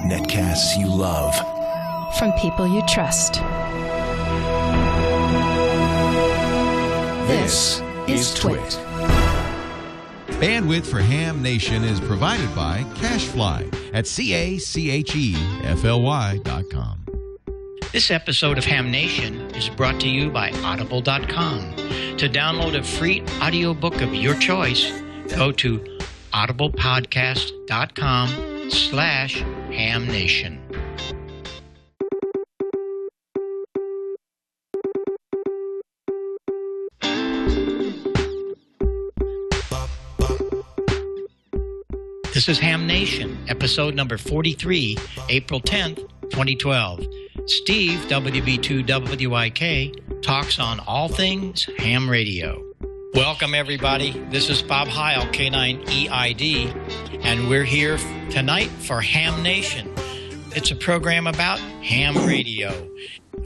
Netcasts you love. From people you trust. This is TWiT. Bandwidth for Ham Nation is provided by Cachefly at CACHEFLY.com. This episode of Ham Nation is brought to you by Audible.com. To download a free audiobook of your choice, go to audiblepodcast.com/hamnation. This is Ham Nation, episode number 43, April 10th, 2012. Steve, WB2WIK, talks on all things ham radio. Welcome, everybody. This is Bob Heil, K9EID, and we're here tonight for Ham Nation. It's a program about ham radio.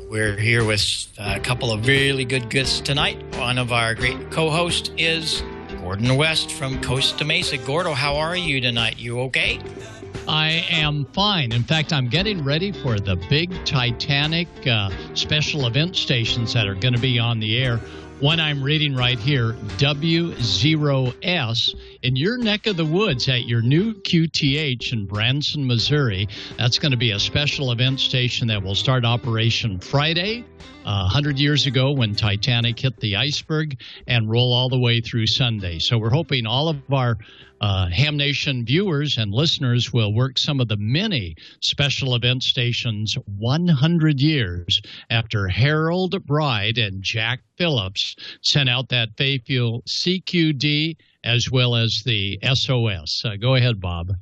We're here with a couple of really good guests tonight. One of our great co-hosts is Gordon West from Costa Mesa. Gordo, how are you tonight? You okay? I am fine. In fact, I'm getting ready for the big Titanic special event stations that are going to be on the air. One I'm reading right here, W0S, in your neck of the woods at your new QTH in Branson, Missouri. That's going to be a special event station that will start operation Friday, 100 years ago when Titanic hit the iceberg, and roll all the way through Sunday. So we're hoping all of our Ham Nation viewers and listeners will work some of the many special event stations 100 years after Harold Bride and Jack Phillips sent out that fateful CQD as well as the SOS. Go ahead, Bob.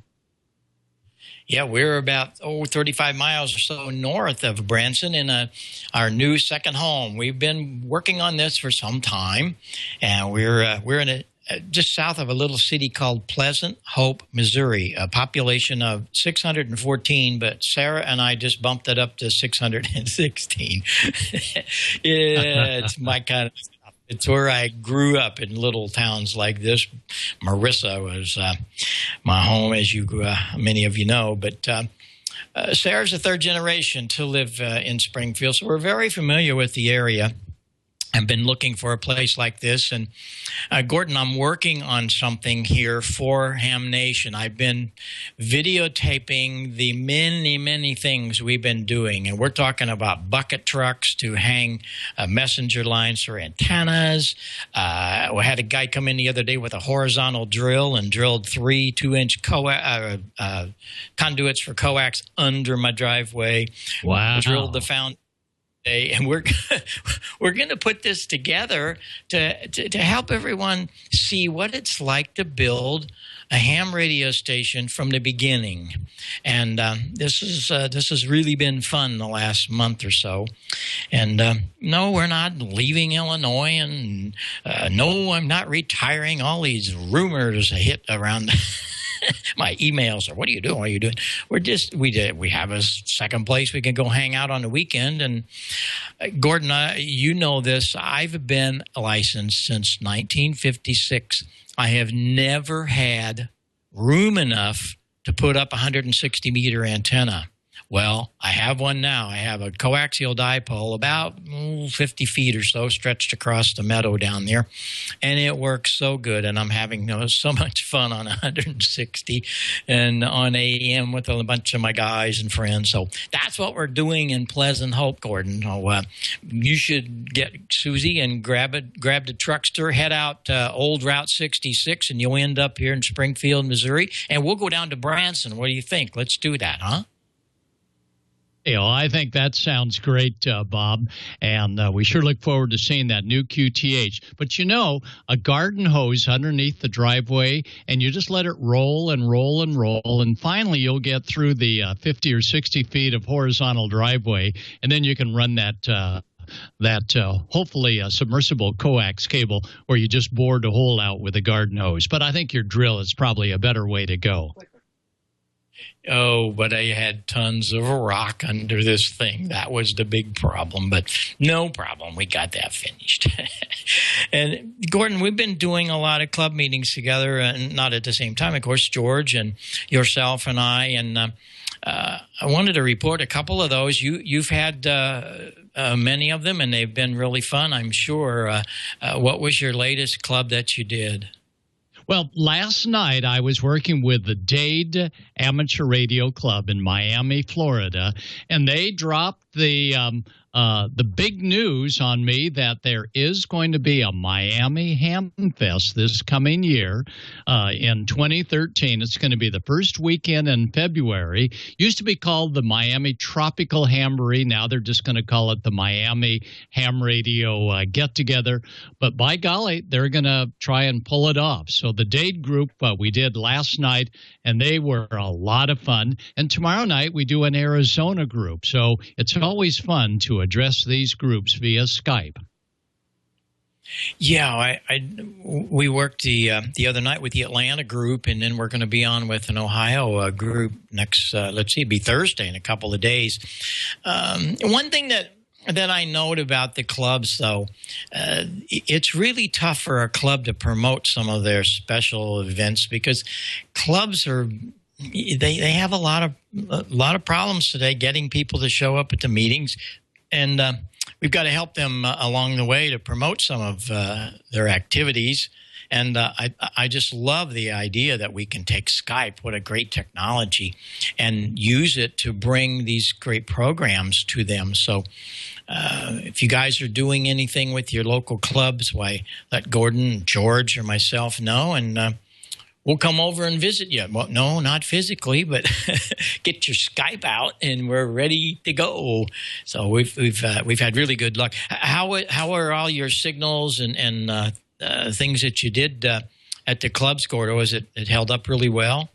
Yeah, we're about 35 miles or so north of Branson in our new second home. We've been working on this for some time, and we're in just south of a little city called Pleasant Hope, Missouri, a population of 614, but Sarah and I just bumped it up to 616. It's my kind of stuff. It's where I grew up, in little towns like this. Marissa was my home, as many of you know, but Sarah's the third generation to live in Springfield, so we're very familiar with the area. I've been looking for a place like this. And Gordon, I'm working on something here for Ham Nation. I've been videotaping the many, many things we've been doing. And we're talking about bucket trucks to hang messenger lines for antennas. We had a guy come in the other day with a horizontal drill and drilled 3 2-inch conduits for coax under my driveway. Wow. Drilled the foundation. And we're going to put this together to help everyone see what it's like to build a ham radio station from the beginning. And this has really been fun the last month or so. And no, we're not leaving Illinois, and no, I'm not retiring. All these rumors hit around my emails are, what are you doing? What are you doing? We have a second place we can go hang out on the weekend. And Gordon, you know this. I've been licensed since 1956. I have never had room enough to put up a 160-meter antenna. Well, I have one now. I have a coaxial dipole about 50 feet or so stretched across the meadow down there, and it works so good, and I'm having so much fun on 160 and on AM with a bunch of my guys and friends. So that's what we're doing in Pleasant Hope, Gordon. So, you should get Susie and grab the truckster, head out old Route 66, and you'll end up here in Springfield, Missouri, and we'll go down to Branson. What do you think? Let's do that, huh? I think that sounds great, Bob, and we sure look forward to seeing that new QTH. But a garden hose underneath the driveway, and you just let it roll and roll and roll, and finally you'll get through the 50 or 60 feet of horizontal driveway, and then you can run that hopefully a submersible coax cable where you just bored a hole out with a garden hose. But I think your drill is probably a better way to go. Oh, but I had tons of rock under this thing. That was the big problem, but no problem. We got that finished. And Gordon, we've been doing a lot of club meetings together, and not at the same time, of course, George and yourself and I. And I wanted to report a couple of those. You've had many of them, and they've been really fun, I'm sure. What was your latest club that you did? Well, last night I was working with the Dade Amateur Radio Club in Miami, Florida, and they dropped the big news on me that there is going to be a Miami Ham Fest this coming year in 2013. It's going to be the first weekend in February. Used to be called the Miami Tropical Hamboree. Now they're just going to call it the Miami Ham Radio Get-Together. But by golly, they're going to try and pull it off. So the Dade group we did last night, and they were a lot of fun. And tomorrow night we do an Arizona group. So it's always fun to address these groups via Skype. Yeah, we worked the other night with the Atlanta group, and then we're going to be on with an Ohio group next, let's see, it'll be Thursday in a couple of days. One thing that I note about the clubs, though, it's really tough for a club to promote some of their special events because clubs are they have a lot of problems today getting people to show up at the meetings. And we've got to help them along the way to promote some of their activities. And I just love the idea that we can take Skype, what a great technology, and use it to bring these great programs to them. So if you guys are doing anything with your local clubs, why, let Gordon, George, or myself know, and we'll come over and visit you. Well, no, not physically, but get your Skype out, and we're ready to go. So we've had really good luck. How are all your signals and things that you did at the clubs, Gordo? Is it held up really well?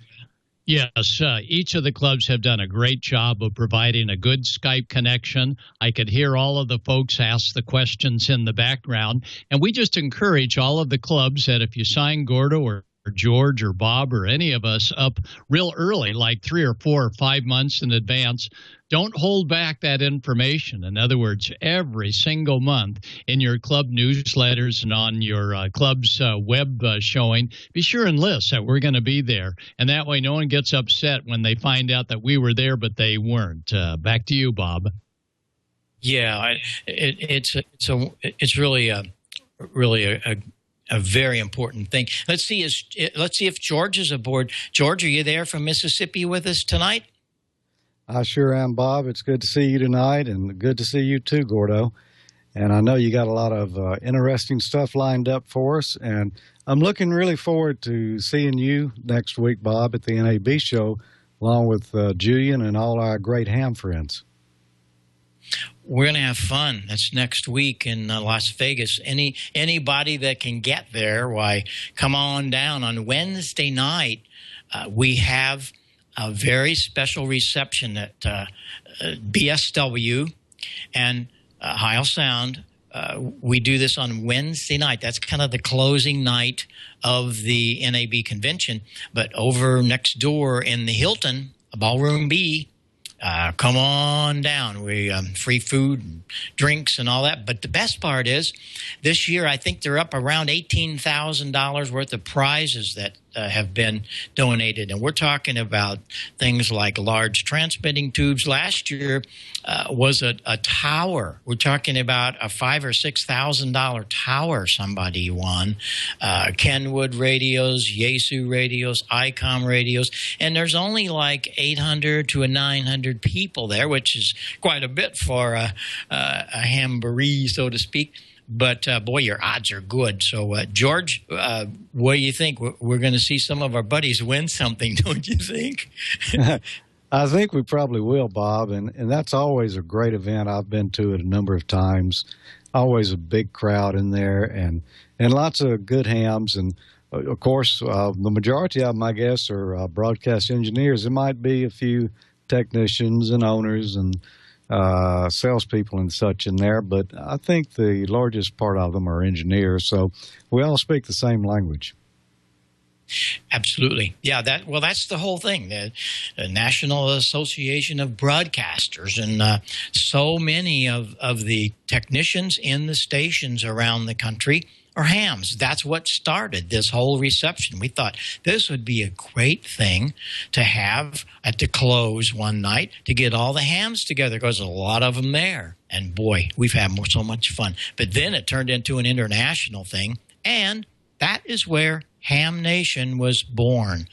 Yes, each of the clubs have done a great job of providing a good Skype connection. I could hear all of the folks ask the questions in the background, and we just encourage all of the clubs that if you sign Gordo or George or Bob or any of us up real early, like 3 or 4 or 5 months in advance, don't hold back that information. In other words, every single month in your club newsletters and on your club's web showing, be sure and list that we're going to be there. And that way no one gets upset when they find out that we were there, but they weren't. Back to you, Bob. Yeah, it's really a very important thing. Let's see if George is aboard. George, are you there from Mississippi with us tonight? I sure am, Bob. It's good to see you tonight, and good to see you too, Gordo. And I know you got a lot of interesting stuff lined up for us, and I'm looking really forward to seeing you next week, Bob, at the NAB show, along with Julian and all our great ham friends. We're going to have fun. That's next week in Las Vegas. Anybody that can get there, why, come on down. On Wednesday night, we have a very special reception at BSW and Heil Sound. We do this on Wednesday night. That's kind of the closing night of the NAB convention. But over next door in the Hilton, Ballroom B, come on down. We free food and drinks and all that. But the best part is this year I think they're up around $18,000 worth of prizes that have been donated. And we're talking about things like large transmitting tubes. Last year was a tower. We're talking about a $5,000 or $6,000 tower somebody won. Kenwood radios, Yaesu radios, ICOM radios. And there's only like 800 to 900 people there, which is quite a bit for a hamboree, so to speak. But, boy, your odds are good. So, George, what do you think? We're going to see some of our buddies win something, don't you think? I think we probably will, Bob, and that's always a great event. I've been to it a number of times. Always a big crowd in there and lots of good hams. And, of course, the majority of them, I guess, are broadcast engineers. There might be a few technicians and owners and salespeople and such in there, but I think the largest part of them are engineers, so we all speak the same language. Absolutely. Yeah, that's the whole thing. The National Association of Broadcasters, and so many of the technicians in the stations around the country are hams. That's what started this whole reception. We thought this would be a great thing to have at the close one night to get all the hams together, because there's a lot of them there. And boy, we've had so much fun. But then it turned into an international thing, and that is where Ham Nation was born.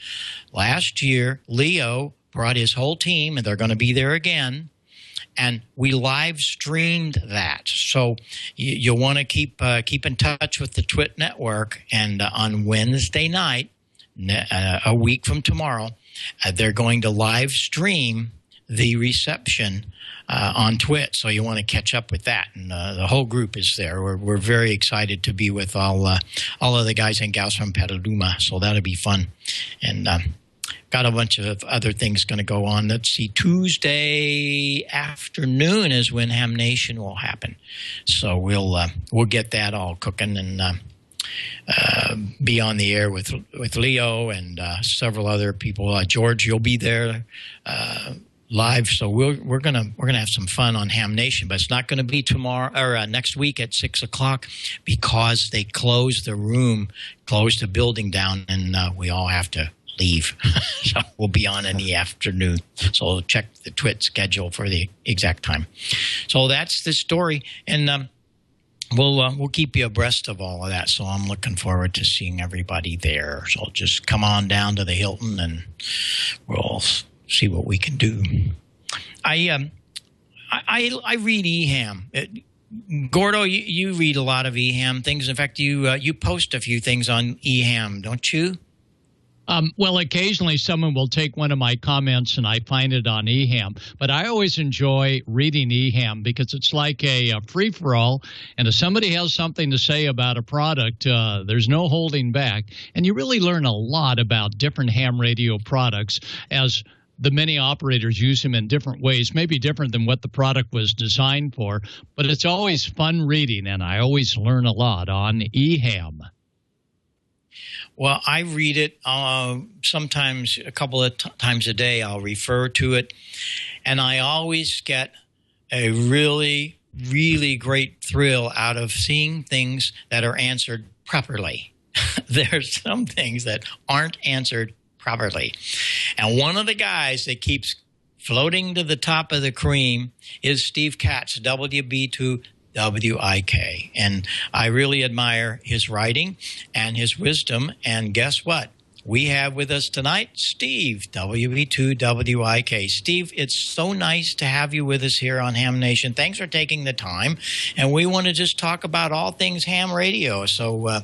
Last year, Leo brought his whole team, and they're going to be there again. And we live streamed that. So you'll want to keep in touch with the TWiT network. And on Wednesday night, a week from tomorrow, they're going to live stream the reception on TWiT. So you want to catch up with that. And the whole group is there. We're very excited to be with all of the guys and gals from Petaluma. So that'll be fun. And got a bunch of other things going to go on. Let's see, Tuesday afternoon is when Ham Nation will happen. So we'll get that all cooking and be on the air with Leo and several other people. George, you'll be there live. So we're gonna have some fun on Ham Nation, but it's not going to be tomorrow or next week at 6 o'clock because they closed the building down, and we all have to leave. So we'll be on in the afternoon. So check the TWiT schedule for the exact time. So that's the story, and we'll keep you abreast of all of that. So I'm looking forward to seeing everybody there. So just come on down to the Hilton, and we'll see what we can do. I read eHam. Gordo, you read a lot of eHam things. In fact, you post a few things on eHam, don't you? Well, occasionally someone will take one of my comments and I find it on eHam. But I always enjoy reading eHam because it's like a free-for-all. And if somebody has something to say about a product, there's no holding back. And you really learn a lot about different ham radio products as the many operators use them in different ways, maybe different than what the product was designed for. But it's always fun reading, and I always learn a lot on eHam. Well, I read it sometimes a couple of times a day. I'll refer to it, and I always get a really, really great thrill out of seeing things that are answered properly. There's some things that aren't answered properly. And one of the guys that keeps floating to the top of the cream is Steve Katz, WB2WIK. And I really admire his writing and his wisdom. And guess what? We have with us tonight Steve, WB2WIK. Steve, it's so nice to have you with us here on Ham Nation. Thanks for taking the time. And we want to just talk about all things ham radio. So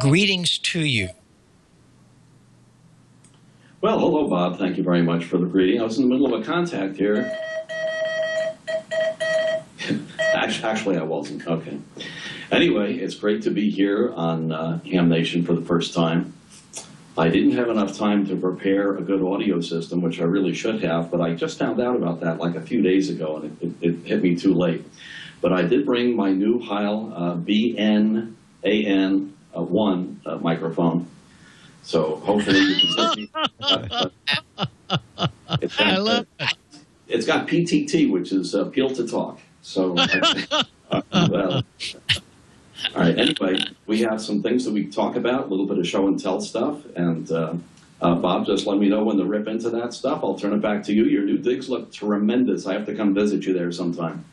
greetings to you. Well, hello, Bob. Thank you very much for the greeting. I was in the middle of a contact here. Actually, I wasn't. Okay. Anyway, it's great to be here on Ham Nation for the first time. I didn't have enough time to prepare a good audio system, which I really should have, but I just found out about that like a few days ago, and it hit me too late. But I did bring my new Heil BN-AN-1 microphone. So hopefully you can see. It's got PTT, which is Peel to Talk. So, well, all right. Anyway, we have some things that we talk about, a little bit of show and tell stuff. And Bob, just let me know when to rip into that stuff. I'll turn it back to you. Your new digs look tremendous. I have to come visit you there sometime.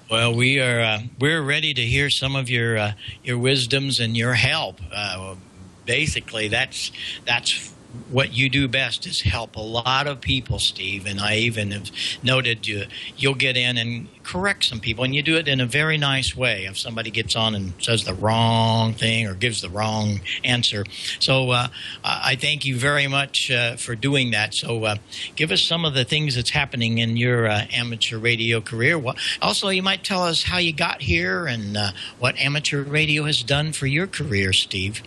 Well, we're ready to hear some of your wisdoms and your help. Basically, that's what you do best is help a lot of people, Steve. And I even have noted you'll get in and correct some people, and you do it in a very nice way. If somebody gets on and says the wrong thing or gives the wrong answer. So I thank you very much for doing that. So give us some of the things that's happening in your amateur radio career. Also, you might tell us how you got here and what amateur radio has done for your career, Steve.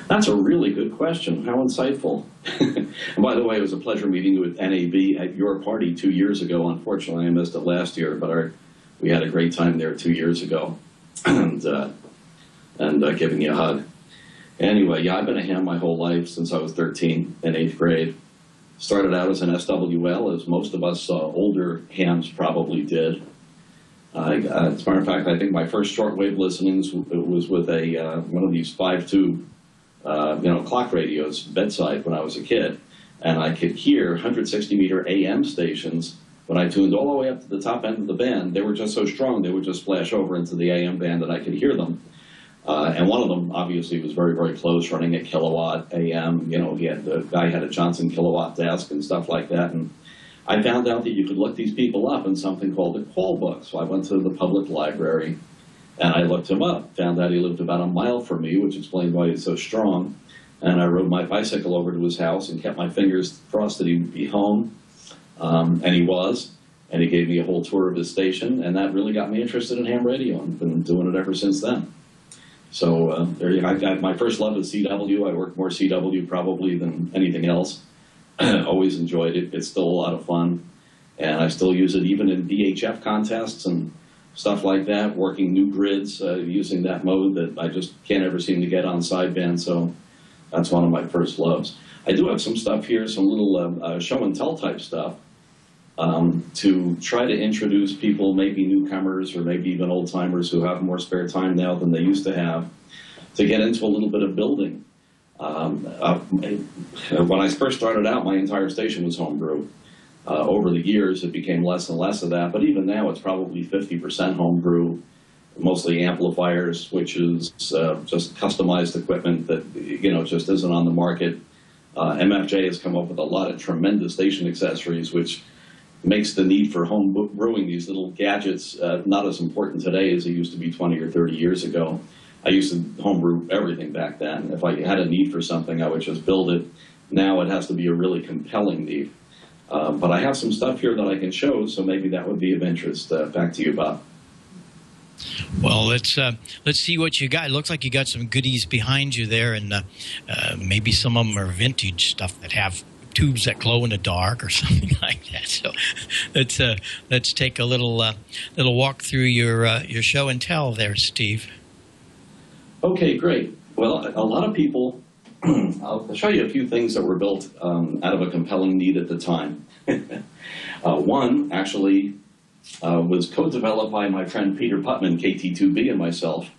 That's a really good question. How insightful. And by the way, it was a pleasure meeting you with NAB at your party 2 years ago. Unfortunately, I missed it last year, but we had a great time there 2 years ago and giving you a hug. Anyway, yeah, I've been a ham my whole life since I was 13 in 8th grade. Started out as an SWL, as most of us older hams probably did. As a matter of fact, I think my first shortwave listenings was with a one of these 5-tube clock radios bedside when I was a kid, and I could hear 160-meter AM stations. When I tuned all the way up to the top end of the band, they were just so strong they would just splash over into the AM band that I could hear them. And one of them, obviously, was very, very close, running at kilowatt AM. The guy had a Johnson kilowatt desk and stuff like that. And I found out that you could look these people up in something called a call book. So I went to the public library, and I looked him up. Found out he lived about a mile from me, which explained why he's so strong. And I rode my bicycle over to his house and kept my fingers crossed that he would be home. And he was. And he gave me a whole tour of his station. And that really got me interested in ham radio. And I've been doing it ever since then. So I got my first love is CW. I worked more CW probably than anything else. Always enjoyed it. It's still a lot of fun. And I still use it even in VHF contests and stuff like that, working new grids using that mode that I just can't ever seem to get on sideband. So that's one of my first loves. I do have some stuff here, some little show and tell type stuff to try to introduce people, maybe newcomers or maybe even old timers who have more spare time now than they used to have, to get into a little bit of building. When I first started out, my entire station was homebrew. Over the years, it became less and less of that, but even now it's probably 50% homebrew, mostly amplifiers, switches, just customized equipment that just isn't on the market. MFJ has come up with a lot of tremendous station accessories, which makes the need for home brewing these little gadgets not as important today as it used to be 20 or 30 years ago. I used to homebrew everything back then. If I had a need for something, I would just build it. Now it has to be a really compelling need. But I have some stuff here that I can show, so maybe that would be of interest. Back to you, Bob. Well, let's see what you got. It looks like you got some goodies behind you there, and maybe some of them are vintage stuff that have tubes that glow in the dark or something like that. So let's take a little walk through your show and tell there, Steve. Okay, great. Well, a lot of people. I'll show you a few things that were built out of a compelling need at the time. One actually was co-developed by my friend Peter Putman, KT2B, and myself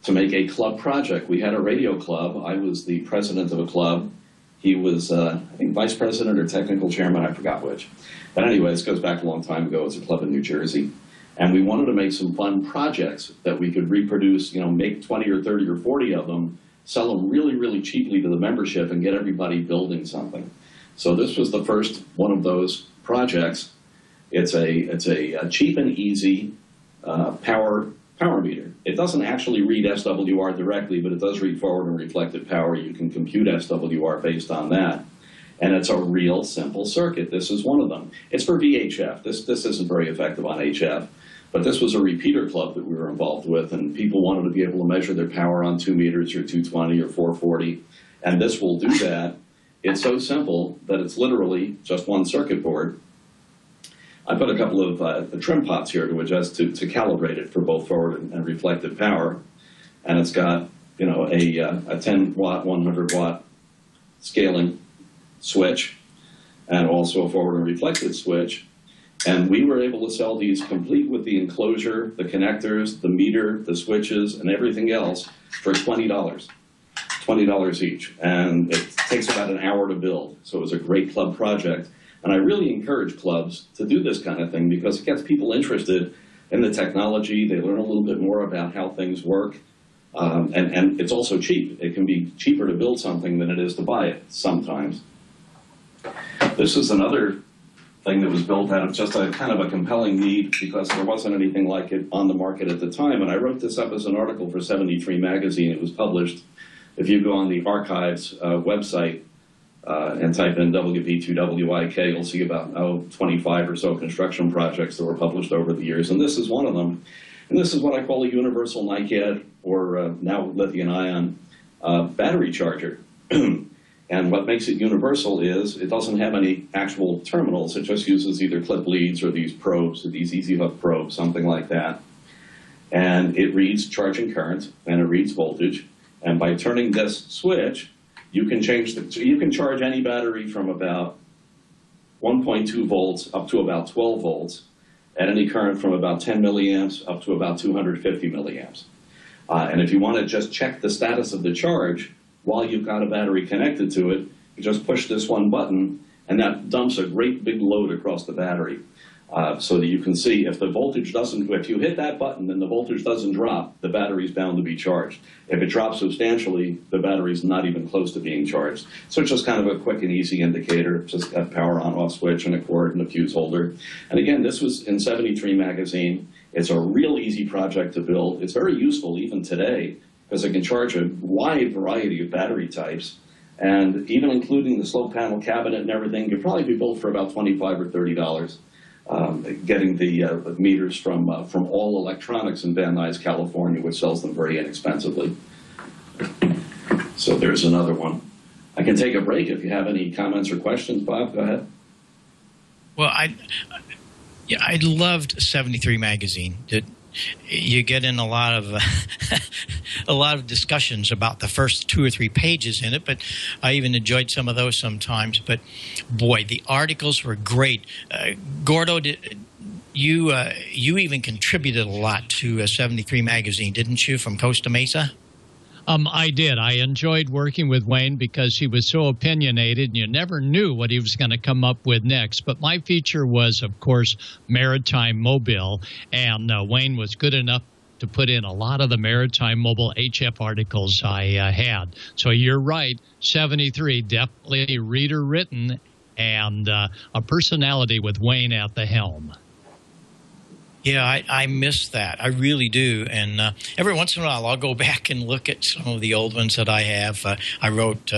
to make a club project. We had a radio club. I was the president of a club. He was, I think, vice president or technical chairman. I forgot which. But anyway, this goes back a long time ago. It's a club in New Jersey. And we wanted to make some fun projects that we could reproduce, make 20 or 30 or 40 of them, sell them really, really cheaply to the membership and get everybody building something. So this was the first one of those projects. It's a cheap and easy power meter. It doesn't actually read SWR directly, but it does read forward and reflected power. You can compute SWR based on that. And it's a real simple circuit. This is one of them. It's for VHF. This isn't very effective on HF. But this was a repeater club that we were involved with, and people wanted to be able to measure their power on 2 meters or 220 or 440, and this will do that. It's so simple that it's literally just one circuit board. I put a couple of trim pots here to adjust to calibrate it for both forward and reflected power, and it's got a 10-watt, 100-watt scaling switch, and also a forward and reflected switch. And we were able to sell these complete with the enclosure, the connectors, the meter, the switches, and everything else for $20. $20 each. And it takes about an hour to build. So it was a great club project. And I really encourage clubs to do this kind of thing because it gets people interested in the technology. They learn a little bit more about how things work. And it's also cheap. It can be cheaper to build something than it is to buy it sometimes. This is another thing that was built out of just a kind of a compelling need because there wasn't anything like it on the market at the time. And I wrote this up as an article for 73 magazine. It was published. If you go on the archives website and type in WB2WIK, you'll see about 25 or so construction projects that were published over the years. And this is one of them. And this is what I call a universal NiCad, or now lithium-ion battery charger. And what makes it universal is it doesn't have any actual terminals. It just uses either clip leads or these probes, or these easy hook probes, something like that. And it reads charge and current, and it reads voltage, And by turning this switch, you can charge any battery from about 1.2 volts up to about 12 volts at any current from about 10 milliamps up to about 250 milliamps. And if you want to just check the status of the charge while you've got a battery connected to it, you just push this one button, and that dumps a great big load across the battery. So that you can see if if you hit that button and the voltage doesn't drop, the battery's bound to be charged. If it drops substantially, the battery's not even close to being charged. So it's just kind of a quick and easy indicator. It's just got power on-off switch and a cord and a fuse holder. And again, this was in 73 magazine. It's a real easy project to build. It's very useful even today because it can charge a wide variety of battery types. And even including the slope panel cabinet and everything, could probably be built for about $25 or $30. Getting the meters from All Electronics in Van Nuys, California, which sells them very inexpensively. So there's another one. I can take a break if you have any comments or questions. Bob, go ahead. Well, I loved 73 magazine. You get in a lot of discussions about the first 2 or 3 pages in it, but I even enjoyed some of those sometimes. But boy, the articles were great. Gordo, you even contributed a lot to 73 magazine, didn't you, from Costa Mesa? I did. I enjoyed working with Wayne because he was so opinionated and you never knew what he was going to come up with next. But my feature was, of course, Maritime Mobile, and Wayne was good enough to put in a lot of the Maritime Mobile HF articles I had. So you're right, 73, definitely reader written and a personality with Wayne at the helm. Yeah, I miss that. I really do. And every once in a while, I'll go back and look at some of the old ones that I have. I wrote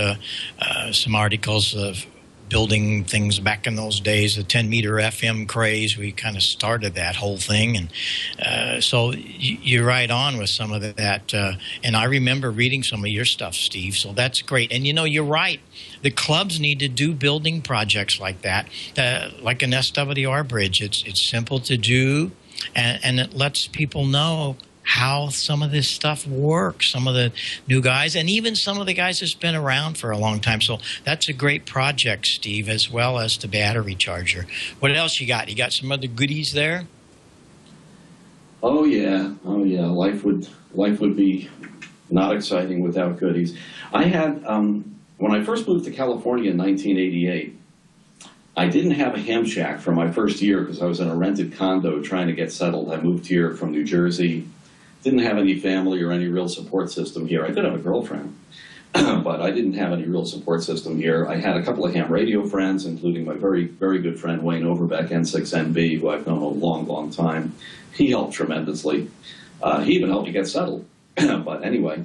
some articles of building things back in those days, the 10-meter FM craze. We kind of started that whole thing. And so you're right on with some of that. And I remember reading some of your stuff, Steve, so that's great. And, you're right. The clubs need to do building projects like that, like an SWR bridge. It's simple to do. And it lets people know how some of this stuff works, some of the new guys, and even some of the guys that's been around for a long time. So that's a great project, Steve, as well as the battery charger. What else you got? You got some other goodies there? Oh yeah. Life would be not exciting without goodies. I had when I first moved to California in 1988. I didn't have a ham shack for my first year because I was in a rented condo trying to get settled. I moved here from New Jersey. Didn't have any family or any real support system here. I did have a girlfriend, but I didn't have any real support system here. I had a couple of ham radio friends, including my very, very good friend Wayne Overbeck, N6NB, who I've known a long, long time. He helped tremendously. He even helped me get settled. But anyway,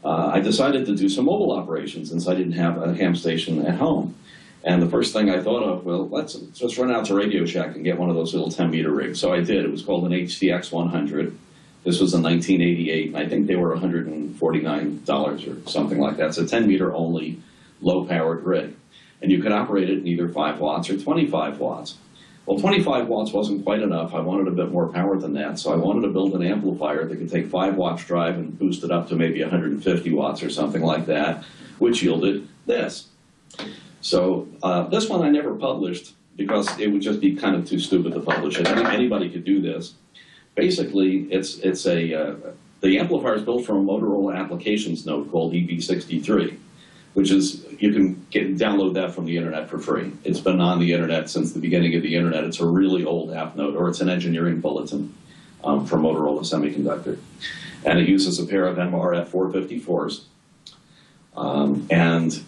I decided to do some mobile operations since I didn't have a ham station at home. And the first thing I thought of, well, let's just run out to Radio Shack and get one of those little 10-meter rigs. So I did. It was called an HTX 100. This was in 1988, and I think they were $149 or something like that. It's a 10-meter only, low-powered rig. And you could operate it in either 5 watts or 25 watts. Well, 25 watts wasn't quite enough. I wanted a bit more power than that, so I wanted to build an amplifier that could take 5 watts drive and boost it up to maybe 150 watts or something like that, which yielded this. So this one I never published because it would just be kind of too stupid to publish it. Anybody could do this. Basically, the amplifier is built from a Motorola applications node called EB63, which is, you can download that from the internet for free. It's been on the internet since the beginning of the internet. It's a really old app node, or it's an engineering bulletin from Motorola Semiconductor. And it uses a pair of MRF 454s. And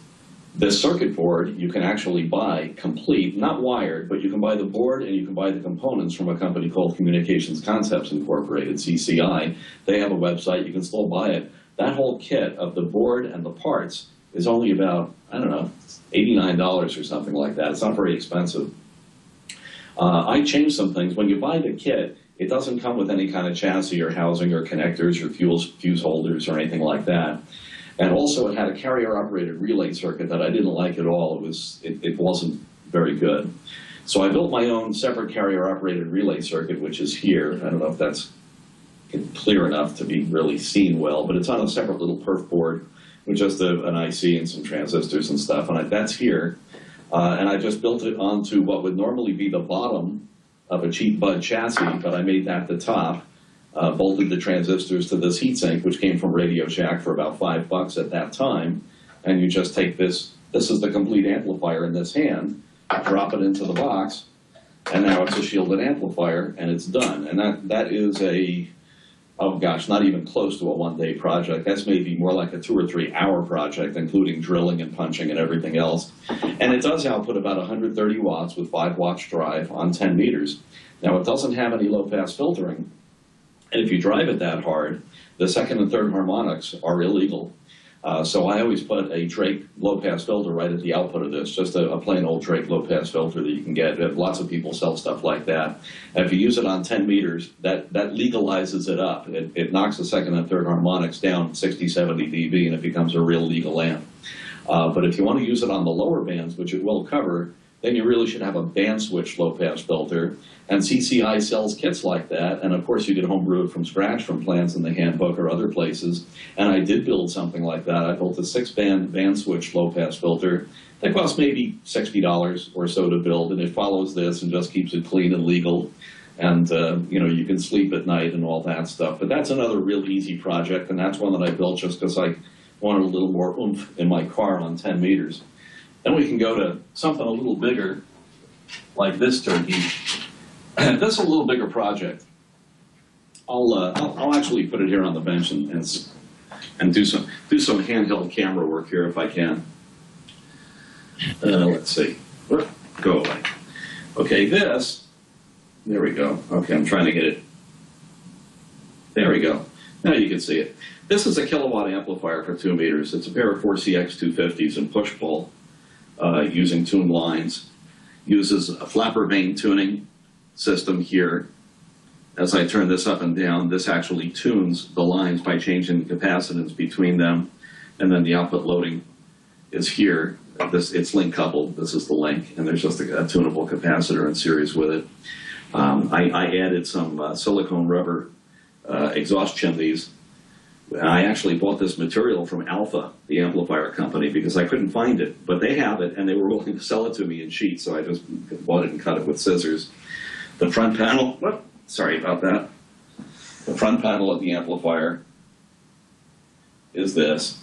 this circuit board you can actually buy complete, not wired, but you can buy the board and you can buy the components from a company called Communications Concepts Incorporated, CCI. They have a website. You can still buy it. That whole kit of the board and the parts is only about, I don't know, $89 or something like that. It's not very expensive. I changed some things. When you buy the kit, it doesn't come with any kind of chassis or housing or connectors or fuse holders or anything like that. And also it had a carrier-operated relay circuit that I didn't like at all. It wasn't very good. So I built my own separate carrier-operated relay circuit, which is here. I don't know if that's clear enough to be really seen well, but it's on a separate little perf board with just an IC and some transistors and stuff, and that's here. And I just built it onto what would normally be the bottom of a cheap Bud chassis, but I made that the top, bolted the transistors to this heatsink, which came from Radio Shack for about $5 at that time, and you just take this is the complete amplifier in this hand, drop it into the box, and now it's a shielded amplifier, and it's done. And that is oh gosh, not even close to a one-day project. That's maybe more like a 2 or 3 hour project, including drilling and punching and everything else. And it does output about 130 watts with 5 watts drive on 10 meters. Now, it doesn't have any low-pass filtering, and if you drive it that hard, the second and third harmonics are illegal. So I always put a Drake low-pass filter right at the output of this, just a plain old Drake low-pass filter that you can get. Lots of people sell stuff like that. And if you use it on 10 meters, that legalizes it up. It knocks the second and third harmonics down 60, 70 dB, and it becomes a real legal amp. But if you want to use it on the lower bands, which it will cover, then you really should have a band switch low-pass filter. And CCI sells kits like that, and of course you can homebrew it from scratch from plans in the handbook or other places. And I did build something like that. I built a 6-band switch low-pass filter that cost maybe $60 or so to build, and it follows this and just keeps it clean and legal. And you can sleep at night and all that stuff. But that's another real easy project, and that's one that I built just because I wanted a little more oomph in my car on 10 meters. Then we can go to something a little bigger, like this turkey. And this is a little bigger project. I'll actually put it here on the bench and do some handheld camera work here if I can. Let's see. Go away. Okay, this. There we go. Okay, I'm trying to get it. There we go. Now you can see it. This is a kilowatt amplifier for 2 meters. It's a pair of 4CX250s in push-pull using tuned lines. Uses a flapper vane tuning system here. As I turn this up and down, this actually tunes the lines by changing the capacitance between them, and then the output loading is here. It's link coupled. This is the link, and there's just a tunable capacitor in series with it. I added some silicone rubber exhaust chimneys. I actually bought this material from Alpha, the amplifier company, because I couldn't find it, but they have it, and they were willing to sell it to me in sheets, so I just bought it and cut it with scissors. The front panel, sorry about that. The front panel of the amplifier is this.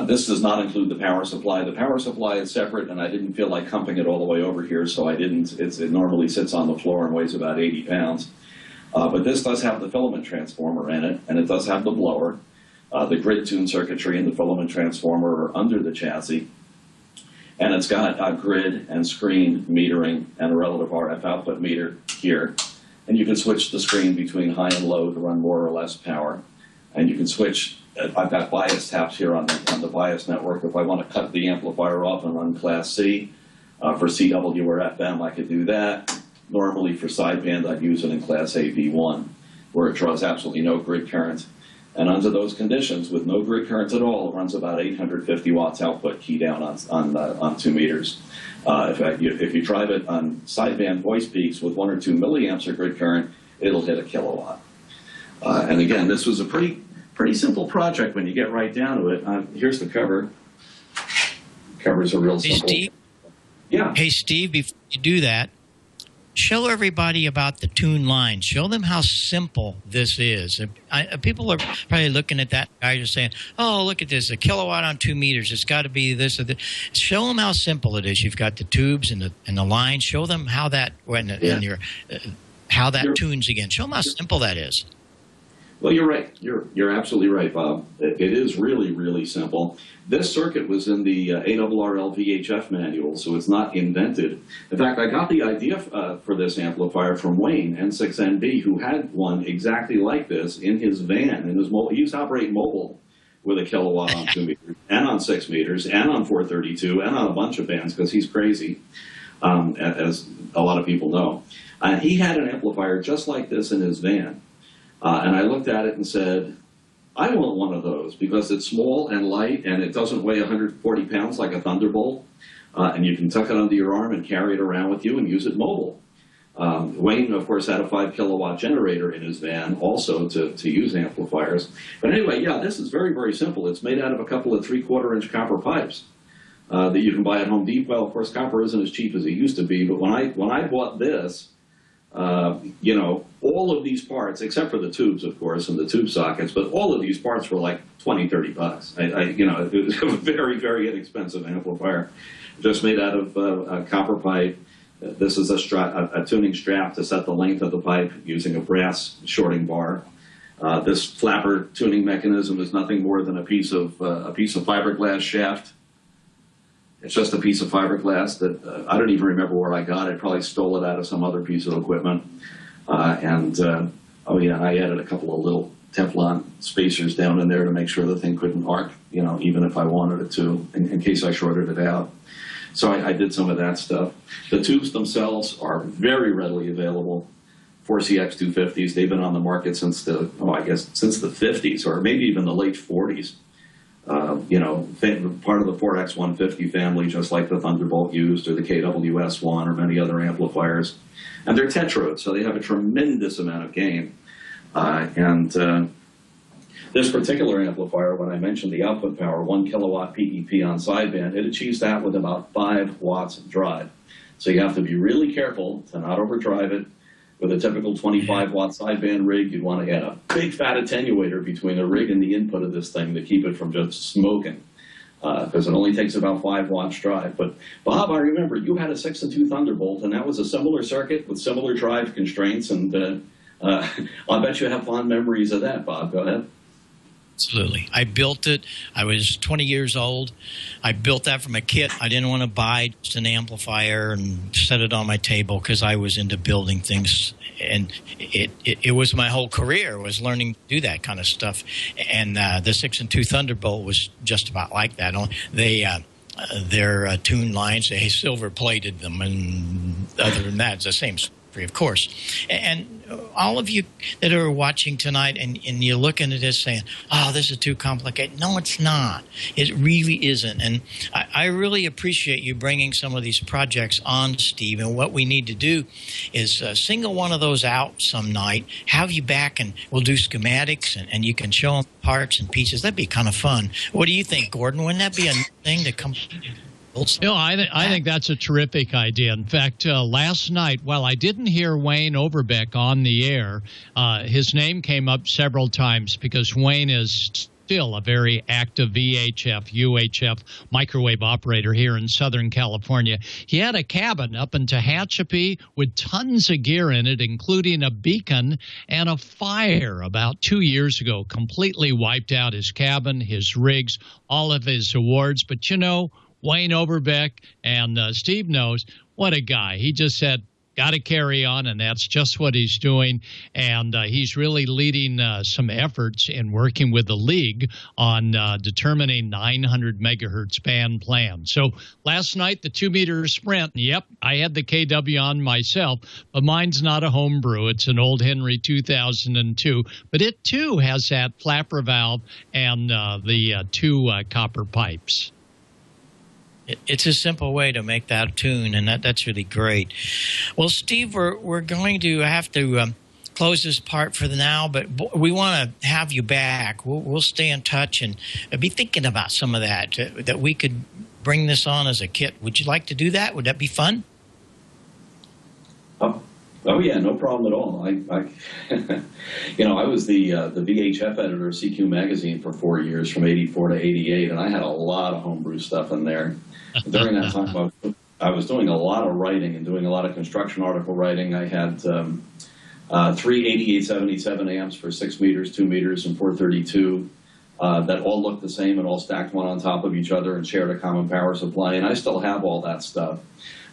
This does not include the power supply. The power supply is separate, and I didn't feel like humping it all the way over here, so I didn't. It normally sits on the floor and weighs about 80 pounds. But this does have the filament transformer in it, and it does have the blower. The grid tune circuitry and the filament transformer are under the chassis. And it's got grid and screen metering and a relative RF output meter here. And you can switch the screen between high and low to run more or less power. And you can switch, I've got bias taps here on the bias network. If I want to cut the amplifier off and run Class C for CW or FM, I could do that. Normally for sideband, I'd use it in Class A V1, where it draws absolutely no grid current. And under those conditions, with no grid current at all, it runs about 850 watts output key down on 2 meters. If you drive it on sideband voice peaks with 1 or 2 milliamps of grid current, it'll hit a kilowatt. And again, this was a pretty simple project when you get right down to it. Here's the cover. Cover's a real simple. Hey, Steve. Yeah. Hey, Steve, before you do that, show everybody about the tune line. Show them how simple this is. People are probably looking at that guy just saying, oh, look at this, a kilowatt on 2 meters. It's got to be this or that. Show them how simple it is. You've got the tubes and the line. Show them how that how that tunes again. Show them how simple that is. Well, you're right. You're absolutely right, Bob. It is really, really simple. This circuit was in the ARRL VHF manual, so it's not invented. In fact, I got the idea for this amplifier from Wayne, N6NB, who had one exactly like this in his van. He used to operate mobile with a kilowatt on 2 meters, and on 6 meters, and on 432, and on a bunch of bands, because he's crazy, as a lot of people know. He had an amplifier just like this in his van. And I looked at it and said, I want one of those because it's small and light and it doesn't weigh 140 pounds like a Thunderbolt. And you can tuck it under your arm and carry it around with you and use it mobile. Wayne, of course, had a 5 kilowatt generator in his van also to use amplifiers. But anyway, yeah, this is very, very simple. It's made out of a couple of 3/4-inch copper pipes that you can buy at Home Depot. Well, of course, copper isn't as cheap as it used to be, but when I bought this, you know, all of these parts, except for the tubes, of course, and the tube sockets, but all of these parts were like $20-30. You know, it was a very, very inexpensive amplifier, just made out of a copper pipe. This is a tuning strap to set the length of the pipe using a brass shorting bar. This flapper tuning mechanism is nothing more than a piece of fiberglass shaft. It's just a piece of fiberglass that I don't even remember where I got it. Probably stole it out of some other piece of equipment. Oh yeah, I added a couple of little Teflon spacers down in there to make sure the thing couldn't arc, you know, even if I wanted it to, in case I shorted it out. So I did some of that stuff. The tubes themselves are very readily available. 4CX 250s, they've been on the market since since the 50s or maybe even the late 40s. You know, part of the 4X 150 family, just like the Thunderbolt used or the KWS-1 or many other amplifiers. And they're tetrodes, so they have a tremendous amount of gain. This particular amplifier, when I mentioned the output power, 1 kilowatt PEP on sideband, it achieves that with about 5 watts of drive. So you have to be really careful to not overdrive it. With a typical 25-watt sideband rig, you'd want to add a big fat attenuator between the rig and the input of this thing to keep it from just smoking, because it only takes about 5 watts drive. But Bob, I remember you had a 6-2 Thunderbolt, and that was a similar circuit with similar drive constraints, and I'll bet you have fond memories of that, Bob. Go ahead. Absolutely. I built it. I was 20 years old. I built that from a kit. I didn't want to buy just an amplifier and set it on my table because I was into building things. And it was my whole career, was learning to do that kind of stuff. And the 6-2 Thunderbolt was just about like that. Their tune lines, they silver-plated them. And other than that, it's the same story, of course. And all of you that are watching tonight and you're looking at this saying, oh, this is too complicated. No, it's not. It really isn't. And I really appreciate you bringing some of these projects on, Steve. And what we need to do is single one of those out some night, have you back, and we'll do schematics, and you can show them parts and pieces. That'd be kind of fun. What do you think, Gordon? Wouldn't that be a thing to come? No, I think that's a terrific idea. In fact, last night, while I didn't hear Wayne Overbeck on the air, his name came up several times because Wayne is still a very active VHF, UHF microwave operator here in Southern California. He had a cabin up in Tehachapi with tons of gear in it, including a beacon and a fire about 2 years ago. Completely wiped out his cabin, his rigs, all of his awards. But you know, Wayne Overbeck, and Steve knows, what a guy. He just said, got to carry on, and that's just what he's doing. And he's really leading some efforts in working with the league on determining 900 megahertz band plan. So last night, the 2-meter sprint, yep, I had the KW on myself, but mine's not a homebrew. It's an old Henry 2002, but it too has that flapper valve and the 2 copper pipes. It's a simple way to make that tune, and that's really great. Well, Steve, we're going to have to close this part for now, but we want to have you back. We'll stay in touch and be thinking about some of that we could bring this on as a kit. Would you like to do that? Would that be fun? Oh yeah, no problem at all. You know, I was the VHF editor of CQ Magazine for 4 years, from '84 to '88, and I had a lot of homebrew stuff in there. During that time, I was doing a lot of writing and doing a lot of construction article writing. I had 3 8877 amps for 6 meters, 2 meters, and 432 that all looked the same and all stacked one on top of each other and shared a common power supply. And I still have all that stuff.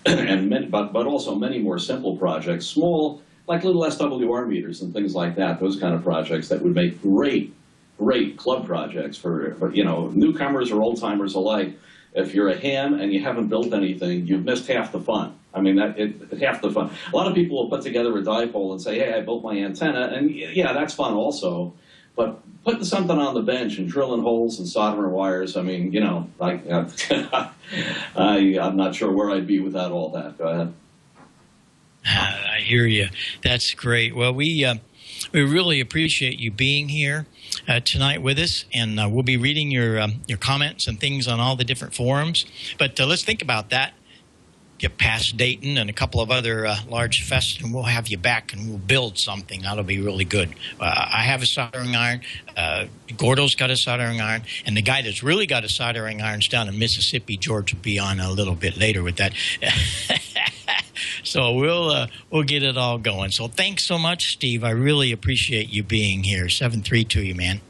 But also many more simple projects, small, like little SWR meters and things like that, those kind of projects that would make great club projects for you know, newcomers or old-timers alike. If you're a ham and you haven't built anything, you've missed half the fun. I mean, half the fun. A lot of people will put together a dipole and say, hey, I built my antenna, and yeah, that's fun also. But putting something on the bench and drilling holes and soldering wires, I mean, you know, like I'm not sure where I'd be without all that. Go ahead. hear you. That's great. Well, we really appreciate you being here tonight with us, and we'll be reading your comments and things on all the different forums. But let's think about that. Get past Dayton and a couple of other large fests, and we'll have you back, and we'll build something. That'll be really good. I have a soldering iron. Gordo's got a soldering iron, and the guy that's really got a soldering iron's down in Mississippi. George will be on a little bit later with that. So we'll get it all going. So thanks so much, Steve. I really appreciate you being here. 7-3 to you, man.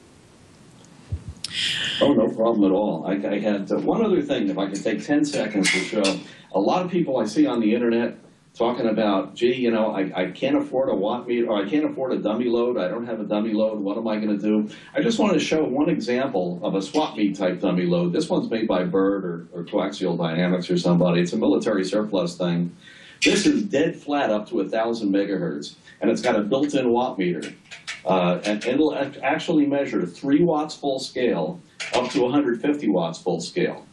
Oh, no problem at all. I had one other thing, if I could take 10 seconds to show. A lot of people I see on the internet talking about, gee, I can't afford a watt meter, or I can't afford a dummy load. I don't have a dummy load. What am I going to do? I just wanted to show one example of a swap meet type dummy load. This one's made by Bird or Coaxial Dynamics or somebody. It's a military surplus thing. This is dead flat up to 1,000 megahertz, and it's got a built-in watt meter. And it'll actually measure 3 watts full scale up to 150 watts full scale.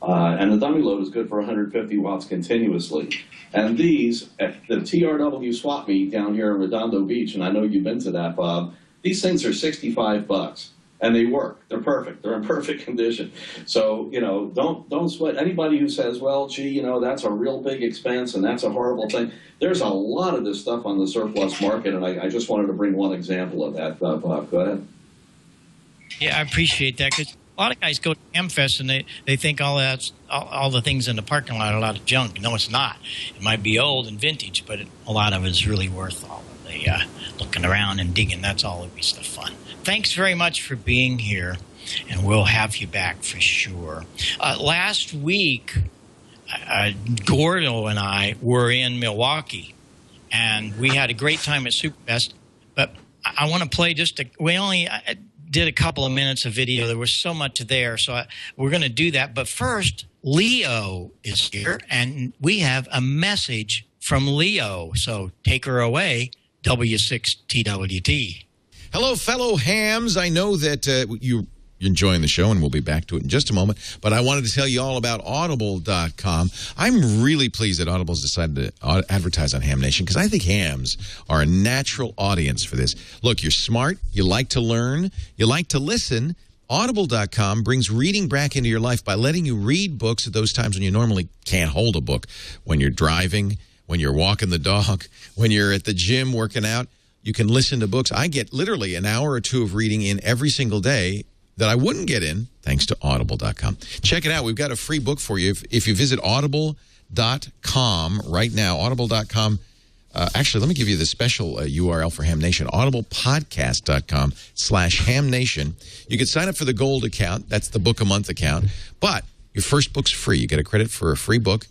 And the dummy load is good for 150 watts continuously. And these, at the TRW swap meet down here in Redondo Beach, and I know you've been to that, Bob, these things are $65. And they work. They're perfect. They're in perfect condition. So, don't sweat. Anybody who says, well, gee, that's a real big expense and that's a horrible thing. There's a lot of this stuff on the surplus market, and I just wanted to bring one example of that, Bob. Go ahead. Yeah, I appreciate that, because a lot of guys go to Hamfest and they think all the things in the parking lot are a lot of junk. No, it's not. It might be old and vintage, but a lot of it is really worth all of the looking around and digging. That's always the fun. Thanks very much for being here, and we'll have you back for sure. Last week, Gordo and I were in Milwaukee, and we had a great time at Superfest, but I want to play we only did a couple of minutes of video. There was so much there, so we're going to do that. But first, Leo is here, and we have a message from Leo. So take her away, W6TWT. Hello, fellow hams. I know that you're enjoying the show, and we'll be back to it in just a moment. But I wanted to tell you all about Audible.com. I'm really pleased that Audible's decided to advertise on Ham Nation, because I think hams are a natural audience for this. Look, you're smart. You like to learn. You like to listen. Audible.com brings reading back into your life by letting you read books at those times when you normally can't hold a book. When you're driving, when you're walking the dog, when you're at the gym working out. You can listen to books. I get literally an hour or two of reading in every single day that I wouldn't get in thanks to Audible.com. Check it out. We've got a free book for you. If you visit Audible.com right now, Audible.com. Actually, let me give you the special URL for Ham Nation, audiblepodcast.com/Ham Nation. You can sign up for the gold account. That's the book a month account. But your first book's free. You get a credit for a free book.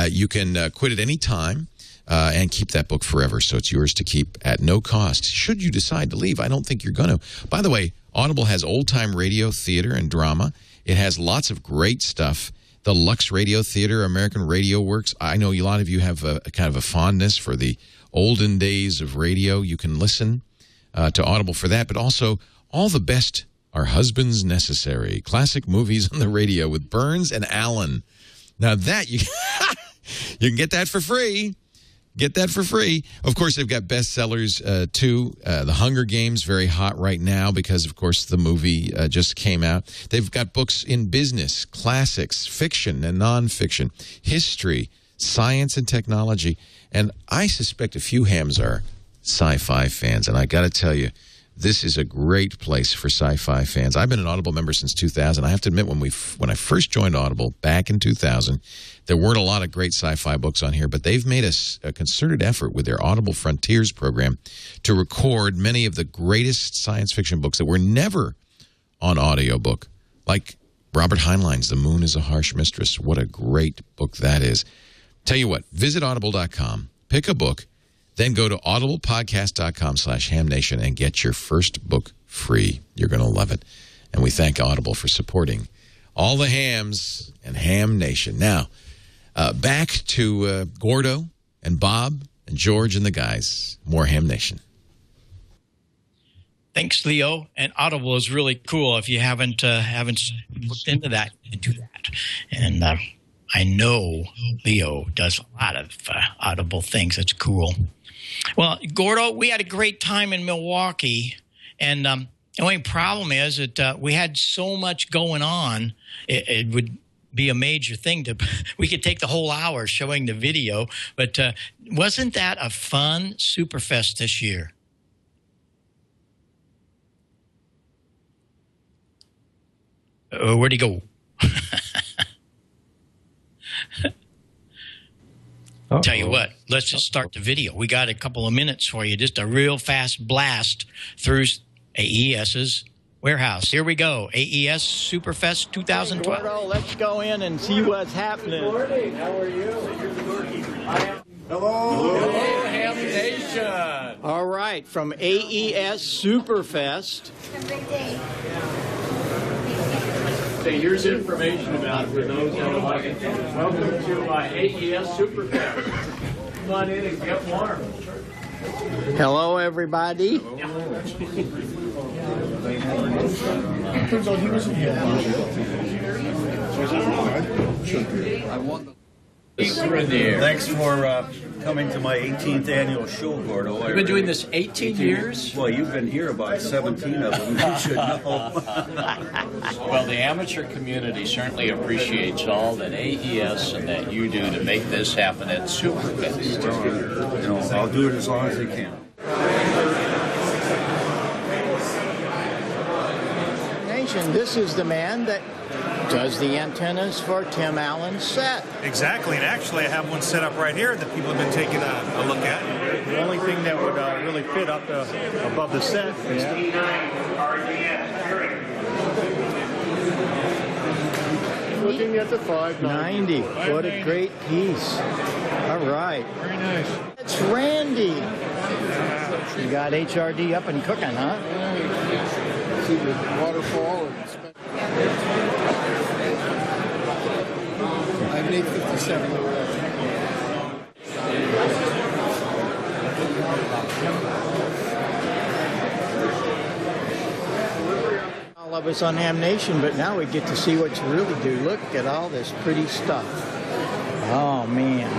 You can quit at any time. And keep that book forever, so it's yours to keep at no cost. Should you decide to leave, I don't think you're going to. By the way, Audible has old-time radio, theater, and drama. It has lots of great stuff. The Lux Radio Theater, American Radio Works. I know a lot of you have a kind of a fondness for the olden days of radio. You can listen to Audible for that, but also all the best Are Husbands Necessary? Classic movies on the radio with Burns and Allen. Now that, you can get that for free. Get that for free. Of course, they've got bestsellers, too. The Hunger Games, very hot right now because, of course, the movie just came out. They've got books in business, classics, fiction and nonfiction, history, science and technology. And I suspect a few hams are sci-fi fans. And I got to tell you, this is a great place for sci-fi fans. I've been an Audible member since 2000. I have to admit, when I first joined Audible back in 2000, there weren't a lot of great sci-fi books on here, but they've made a concerted effort with their Audible Frontiers program to record many of the greatest science fiction books that were never on audiobook, like Robert Heinlein's The Moon is a Harsh Mistress. What a great book that is. Tell you what, visit audible.com, pick a book, then go to audiblepodcast.com/hamnation and get your first book free. You're going to love it. And we thank Audible for supporting all the hams and Ham Nation. Now, back to Gordo and Bob and George and the guys. More Ham Nation. Thanks, Leo. And Audible is really cool. If you haven't looked into that, you can do that. And I know Leo does a lot of Audible things. It's cool. Well, Gordo, we had a great time in Milwaukee, and the only problem is that we had so much going on. It would be a major thing to. We could take the whole hour showing the video, but wasn't that a fun Superfest this year? Where'd he go? Tell you what, let's just start the video. We got a couple of minutes for you, just a real fast blast through AES's warehouse. Here we go, AES Superfest 2012. Hey, Gordo, let's go in and see what's happening. Good morning, how are you? Hello, Ham Nation. All right, from AES Superfest. Have a great day. Okay, here's information about it for those that would like it. Welcome to AES Superfest. Come on in and get warm. Hello, everybody. Thanks for coming to my 18th annual show, Gordo. You've been doing this 18 years? Well, you've been here about 17 of them. You should know. Well, the amateur community certainly appreciates all that AES and that you do to make this happen at Superfest. Well, you know, I'll do it as long as I can. Nation, this is the man that does the antennas for Tim Allen's set. Exactly, and actually I have one set up right here that people have been taking a look at. The only thing that would really fit up above the set is Looking at the 590. What a great piece. All right. very nice. It's Randy. You got HRD up and cooking, huh? See the waterfall. I have an 857. All of us on Ham Nation, but now we get to see what you really do. Look at all this pretty stuff. Oh, man.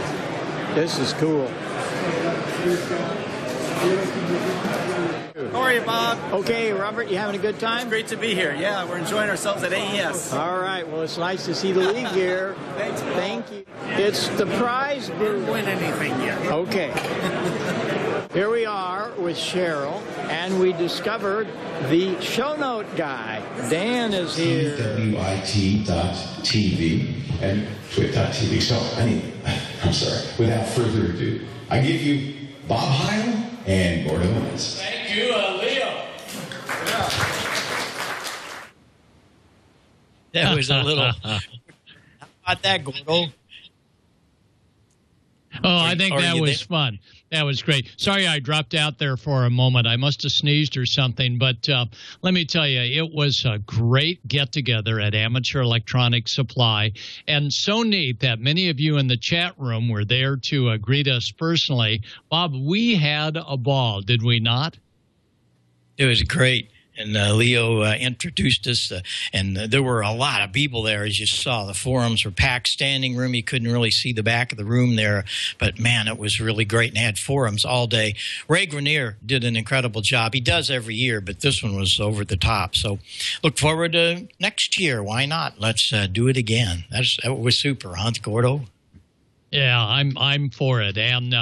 This is cool. How are you, Bob? Okay, Robert, you having a good time? It's great to be here. Yeah, we're enjoying ourselves at AES. All right, well, it's nice to see the league here. Thanks. Thank you. It's the prize booth. Didn't win anything yet. Okay. Here we are with Cheryl, and we discovered the show note guy. Dan is here. TWiT.tv and TWiT.tv. So, I'm sorry. Without further ado, I give you Bob Heil and Gordo Wentz. Thank you, Leo. That was a little. How about that, Gordo? Oh, I think that was fun. That was great. Sorry I dropped out there for a moment. I must have sneezed or something. But let me tell you, it was a great get-together at Amateur Electronics Supply. And so neat that many of you in the chat room were there to greet us personally. Bob, we had a ball, did we not? It was great. And Leo introduced us, and there were a lot of people there, as you saw. The forums were packed, standing room. You couldn't really see the back of the room there. But, man, it was really great, and they had forums all day. Ray Grenier did an incredible job. He does every year, but this one was over the top. So look forward to next year. Why not? Let's do it again. That was super, huh, Gordo? Yeah, I'm for it. And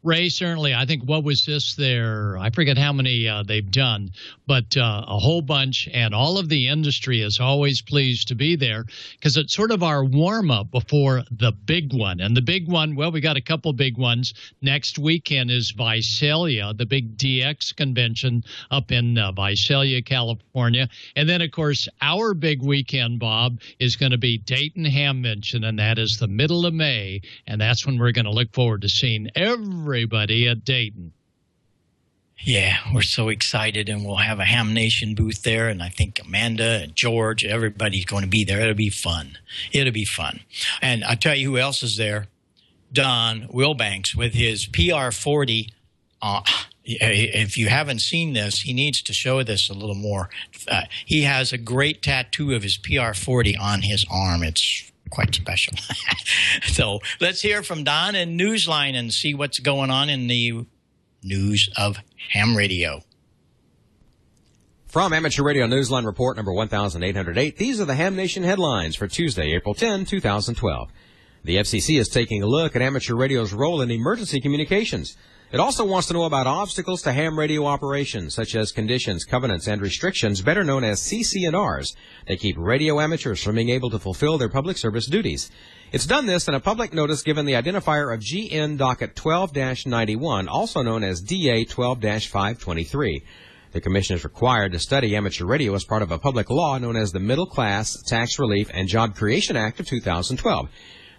Ray, certainly, I think, what was this there? I forget how many they've done, but a whole bunch. And all of the industry is always pleased to be there because it's sort of our warm-up before the big one. And the big one, well, we got a couple big ones. Next weekend is Visalia, the big DX convention up in Visalia, California. And then, of course, our big weekend, Bob, is going to be Dayton Ham Convention, and that is the middle of May. And that's when we're going to look forward to seeing everybody at Dayton. Yeah, we're so excited, and we'll have a Ham Nation booth there, and I think Amanda and George, everybody's going to be there. It'll be fun. It'll be fun. And I'll tell you who else is there. Don Wiltsanks with his PR40. If you haven't seen this, he needs to show this a little more. He has a great tattoo of his PR40 on his arm. It's quite special. So let's hear from Don and Newsline and see what's going on in the news of ham radio. From Amateur Radio Newsline Report number 1808, these are the Ham Nation headlines for Tuesday, April 10, 2012. The FCC is taking a look at amateur radio's role in emergency communications. It also wants to know about obstacles to ham radio operations, such as conditions, covenants, and restrictions, better known as CC&Rs, that keep radio amateurs from being able to fulfill their public service duties. It's done this in a public notice given the identifier of GN Docket 12-91, also known as DA 12-523. The Commission is required to study amateur radio as part of a public law known as the Middle Class Tax Relief and Job Creation Act of 2012.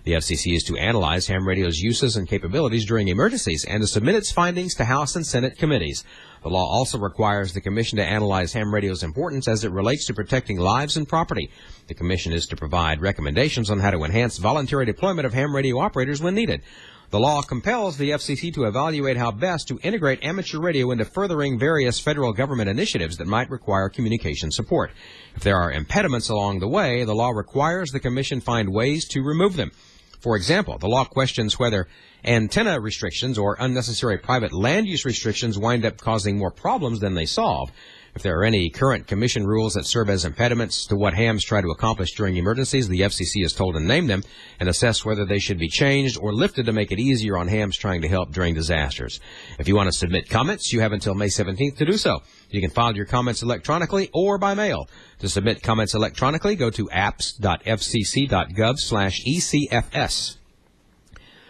The FCC is to analyze ham radio's uses and capabilities during emergencies and to submit its findings to House and Senate committees. The law also requires the Commission to analyze ham radio's importance as it relates to protecting lives and property. The Commission is to provide recommendations on how to enhance voluntary deployment of ham radio operators when needed. The law compels the FCC to evaluate how best to integrate amateur radio into furthering various federal government initiatives that might require communication support. If there are impediments along the way, the law requires the Commission find ways to remove them. For example, the law questions whether antenna restrictions or unnecessary private land use restrictions wind up causing more problems than they solve. If there are any current Commission rules that serve as impediments to what hams try to accomplish during emergencies, the FCC is told to name them and assess whether they should be changed or lifted to make it easier on hams trying to help during disasters. If you want to submit comments, you have until May 17th to do so. You can file your comments electronically or by mail. To submit comments electronically, go to apps.fcc.gov/ECFS.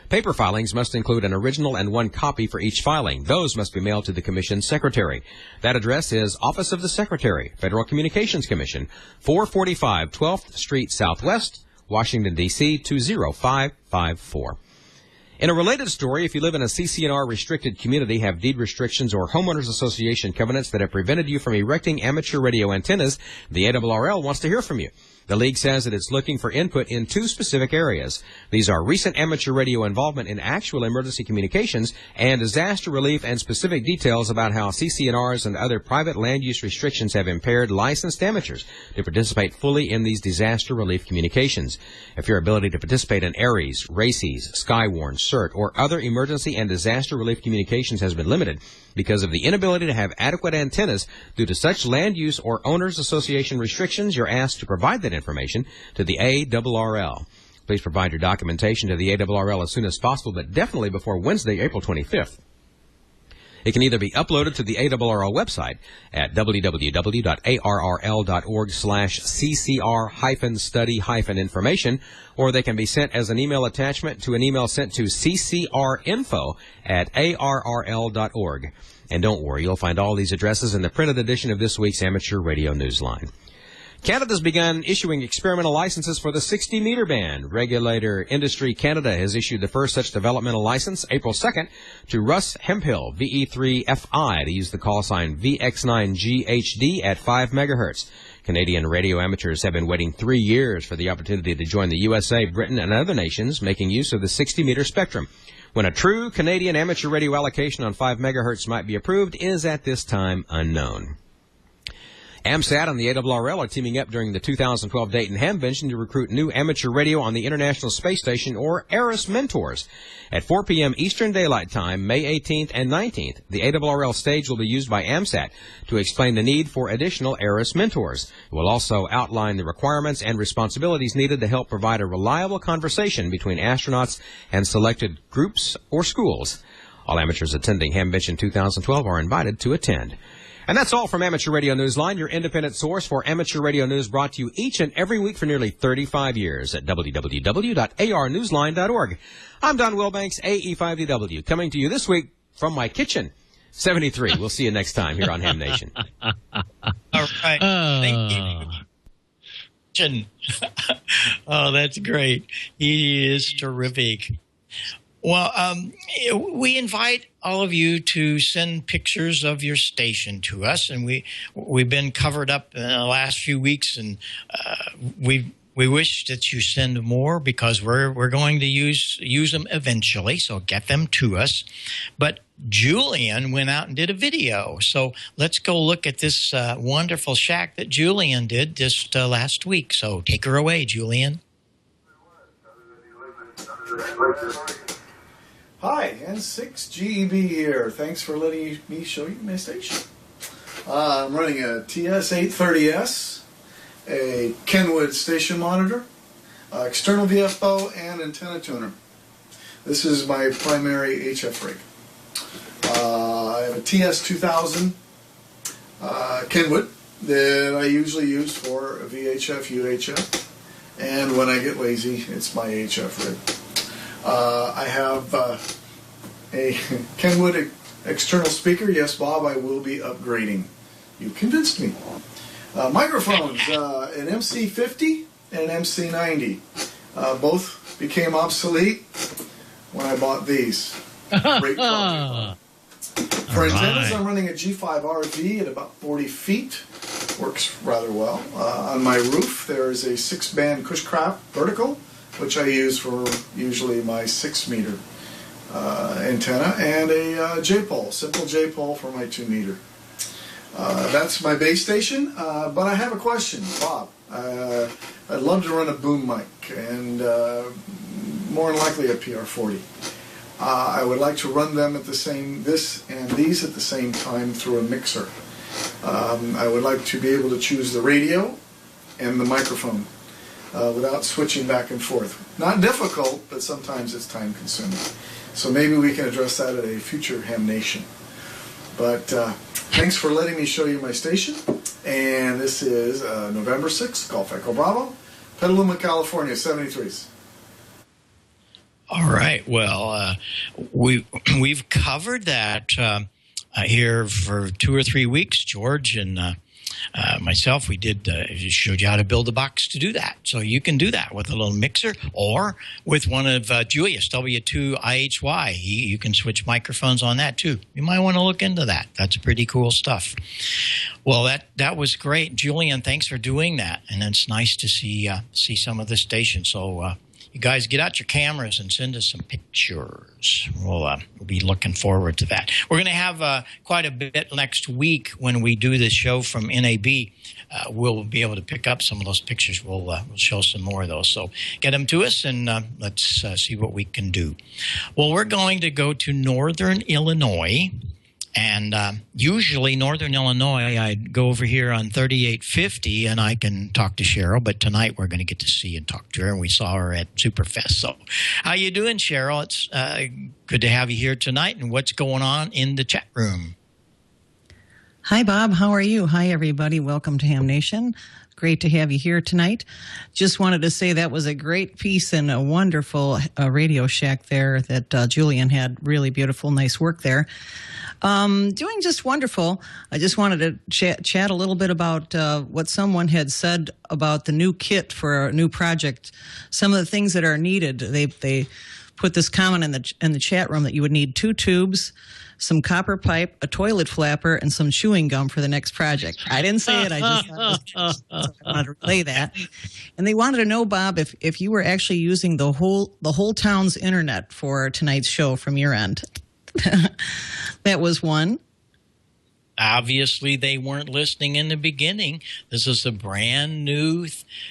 Paper filings must include an original and one copy for each filing. Those must be mailed to the Commission's Secretary. That address is Office of the Secretary, Federal Communications Commission, 445 12th Street Southwest, Washington, D.C. 20554. In a related story, if you live in a CC&R restricted community, have deed restrictions or homeowners association covenants that have prevented you from erecting amateur radio antennas, the ARRL wants to hear from you. The League says that it's looking for input in two specific areas. These are recent amateur radio involvement in actual emergency communications and disaster relief and specific details about how CC&Rs and other private land use restrictions have impaired licensed amateurs to participate fully in these disaster relief communications. If your ability to participate in ARES, RACES, Skywarn, CERT, or other emergency and disaster relief communications has been limited because of the inability to have adequate antennas due to such land use or owners association restrictions, you're asked to provide that information to the ARRL. Please provide your documentation to the ARRL as soon as possible, but definitely before Wednesday, April 25th. It can either be uploaded to the ARRL website at www.arrl.org/CCR-study-information, or they can be sent as an email attachment to an email sent to ccrinfo@arrl.org. And don't worry, you'll find all these addresses in the printed edition of this week's Amateur Radio Newsline. Canada's begun issuing experimental licenses for the 60-meter band. Regulator Industry Canada has issued the first such developmental license April 2nd to Russ Hemphill, VE3FI, to use the call sign VX9GHD at 5 megahertz. Canadian radio amateurs have been waiting 3 years for the opportunity to join the USA, Britain, and other nations making use of the 60-meter spectrum. When a true Canadian amateur radio allocation on 5 megahertz might be approved is at this time unknown. AMSAT and the ARRL are teaming up during the 2012 Dayton Hamvention to recruit new amateur radio on the International Space Station, or ARIS mentors. At 4 p.m. Eastern Daylight Time, May 18th and 19th, the ARRL stage will be used by AMSAT to explain the need for additional ARIS mentors. It will also outline the requirements and responsibilities needed to help provide a reliable conversation between astronauts and selected groups or schools. All amateurs attending Hamvention 2012 are invited to attend. And that's all from Amateur Radio Newsline, your independent source for amateur radio news, brought to you each and every week for nearly 35 years at www.arnewsline.org. I'm Don Wilbanks, AE5DW, coming to you this week from my kitchen, 73. We'll see you next time here on Ham Nation. All right. Thank you. Oh, that's great. He is terrific. Well, we invite all of you to send pictures of your station to us, and we've been covered up in the last few weeks, and we wish that you send more because we're going to use them eventually. So get them to us. But Julian went out and did a video, so let's go look at this wonderful shack that Julian did just last week. So take her away, Julian. Hi, N6GEB here. Thanks for letting me show you my station. I'm running a TS830S, a Kenwood station monitor, external VFO, and antenna tuner. This is my primary HF rig. I have a TS2000 Kenwood that I usually use for VHF, UHF, and when I get lazy, it's my HF rig. I have a Kenwood external speaker. Yes, Bob, I will be upgrading. You convinced me. Microphones, an MC50 and an MC90. Both became obsolete when I bought these. Great quality. For antennas, I'm running a G5RV at about 40 feet. Works rather well. On my roof, there is a 6-band Cushcraft vertical, which I use for usually my 6-meter antenna, and a J-pole, simple J-pole for my 2-meter. That's my base station, but I have a question, Bob. I'd love to run a boom mic, and more than likely a PR40. I would like to run them at these at the same time through a mixer. I would like to be able to choose the radio and the microphone without switching back and forth. Not difficult, but sometimes it's time consuming. So maybe we can address that at a future Ham Nation. But thanks for letting me show you my station. And this is November 6th, Golf Echo Bravo, Petaluma, California, 73s. All right. Well, we've covered that here for 2 or 3 weeks. George and myself, we showed you how to build a box to do that. So you can do that with a little mixer or with one of Julius, W2WIK. You can switch microphones on that too. You might want to look into that. That's pretty cool stuff. Well, that was great. Julian, thanks for doing that. And it's nice to see some of the stations. So you guys get out your cameras and send us some pictures. We'll be looking forward to that. We're going to have quite a bit next week when we do this show from NAB. We'll be able to pick up some of those pictures. We'll show some more of those. So get them to us, and let's see what we can do. Well, we're going to go to Northern Illinois. And usually Northern Illinois, I'd go over here on 3850 and I can talk to Cheryl. But tonight we're going to get to see and talk to her. And we saw her at Superfest. So how you doing, Cheryl? It's good to have you here tonight. And what's going on in the chat room? Hi, Bob. How are you? Hi, everybody. Welcome to Ham Nation. Great to have you here tonight. Just wanted to say that was a great piece and a wonderful Radio Shack there that Julian had. Really beautiful, nice work there. Doing just wonderful. I just wanted to chat a little bit about what someone had said about the new kit for a new project. Some of the things that are needed. They put this comment in the chat room that you would need 2 tubes, some copper pipe, a toilet flapper, and some chewing gum for the next project. I didn't say it. I just wanted to relay that. And they wanted to know, Bob, if you were actually using the whole town's internet for tonight's show from your end. That was one. Obviously, they weren't listening in the beginning. This is a brand new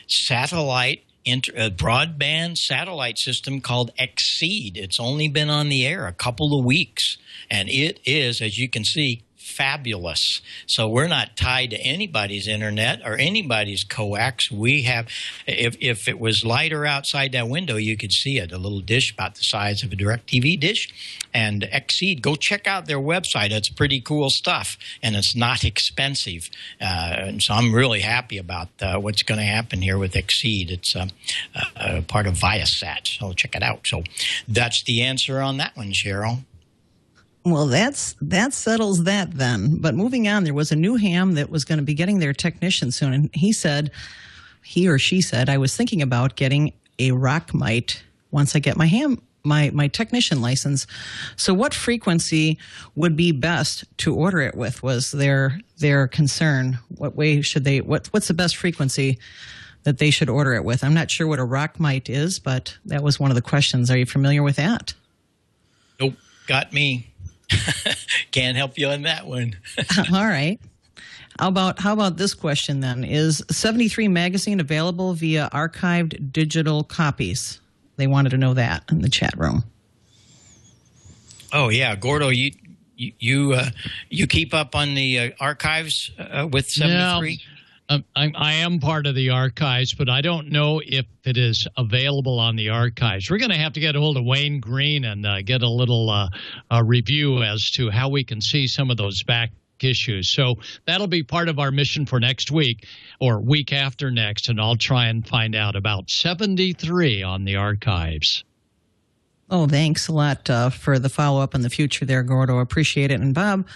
satellite, broadband satellite system called Exceed. It's only been on the air a couple of weeks, and it is, as you can see, fabulous. So we're not tied to anybody's internet or anybody's coax. We have, if it was lighter outside that window, you could see it, a little dish about the size of a DirecTV dish. And Exceed, go check out their website. It's pretty cool stuff, and it's not expensive. And so I'm really happy about what's going to happen here with Exceed. It's a part of Viasat, so check it out. So that's the answer on that one, Cheryl. Well, that settles that then. But moving on, there was a new ham that was going to be getting their technician soon. And he or she said, I was thinking about getting a Rockmite once I get my technician license. So what frequency would be best to order it with was their concern. What way should they, what's the best frequency that they should order it with? I'm not sure what a Rockmite is, but that was one of the questions. Are you familiar with that? Nope. Got me. Can't help you on that one. All right. How about this question then? Is 73 magazine available via archived digital copies? They wanted to know that in the chat room. Oh yeah, Gordo, you keep up on the archives with 73? Yeah, I am part of the archives, but I don't know if it is available on the archives. We're going to have to get a hold of Wayne Green and get a little review as to how we can see some of those back issues. So that'll be part of our mission for next week or week after next, and I'll try and find out about 73 on the archives. Oh, thanks a lot for the follow-up in the future there, Gordo. Appreciate it. And Bob,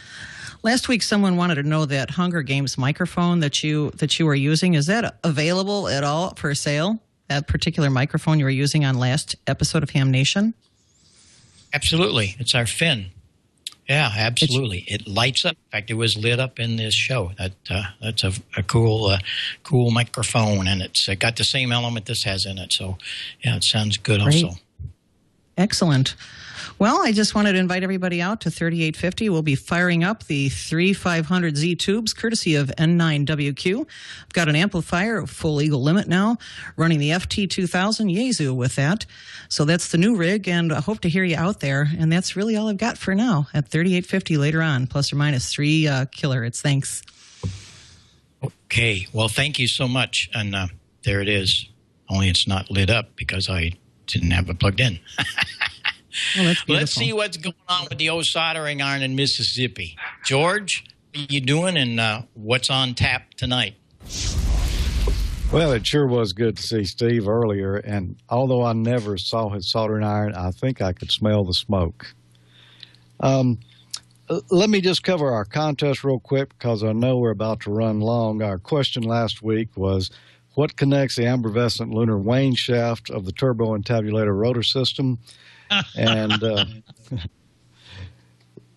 last week someone wanted to know that Hunger Games microphone that you were using. Is that available at all for sale? That particular microphone you were using on last episode of Ham Nation? Absolutely. It's our Finn. Yeah, absolutely. It lights up. In fact, it was lit up in this show. That's a cool microphone, and it's got the same element this has in it. So, yeah, it sounds good. Great. Also. Excellent. Well, I just wanted to invite everybody out to 3850. We'll be firing up the 3500Z tubes, courtesy of N9WQ. I've got an amplifier, full legal limit now, running the FT2000 Yaesu with that. So that's the new rig, and I hope to hear you out there. And that's really all I've got for now at 3850 later on, plus or minus 3 kilohertz. Thanks. Okay. Well, thank you so much. And there it is. Only it's not lit up because I didn't have it plugged in. Well, let's see what's going on with the old soldering iron in Mississippi. George, what are you doing, and what's on tap tonight? Well, it sure was good to see Steve earlier, and although I never saw his soldering iron, I think I could smell the smoke. Let me just cover our contest real quick because I know we're about to run long. Our question last week was, what connects the ambervescent lunar wane shaft of the turbo and tabulator rotor system? And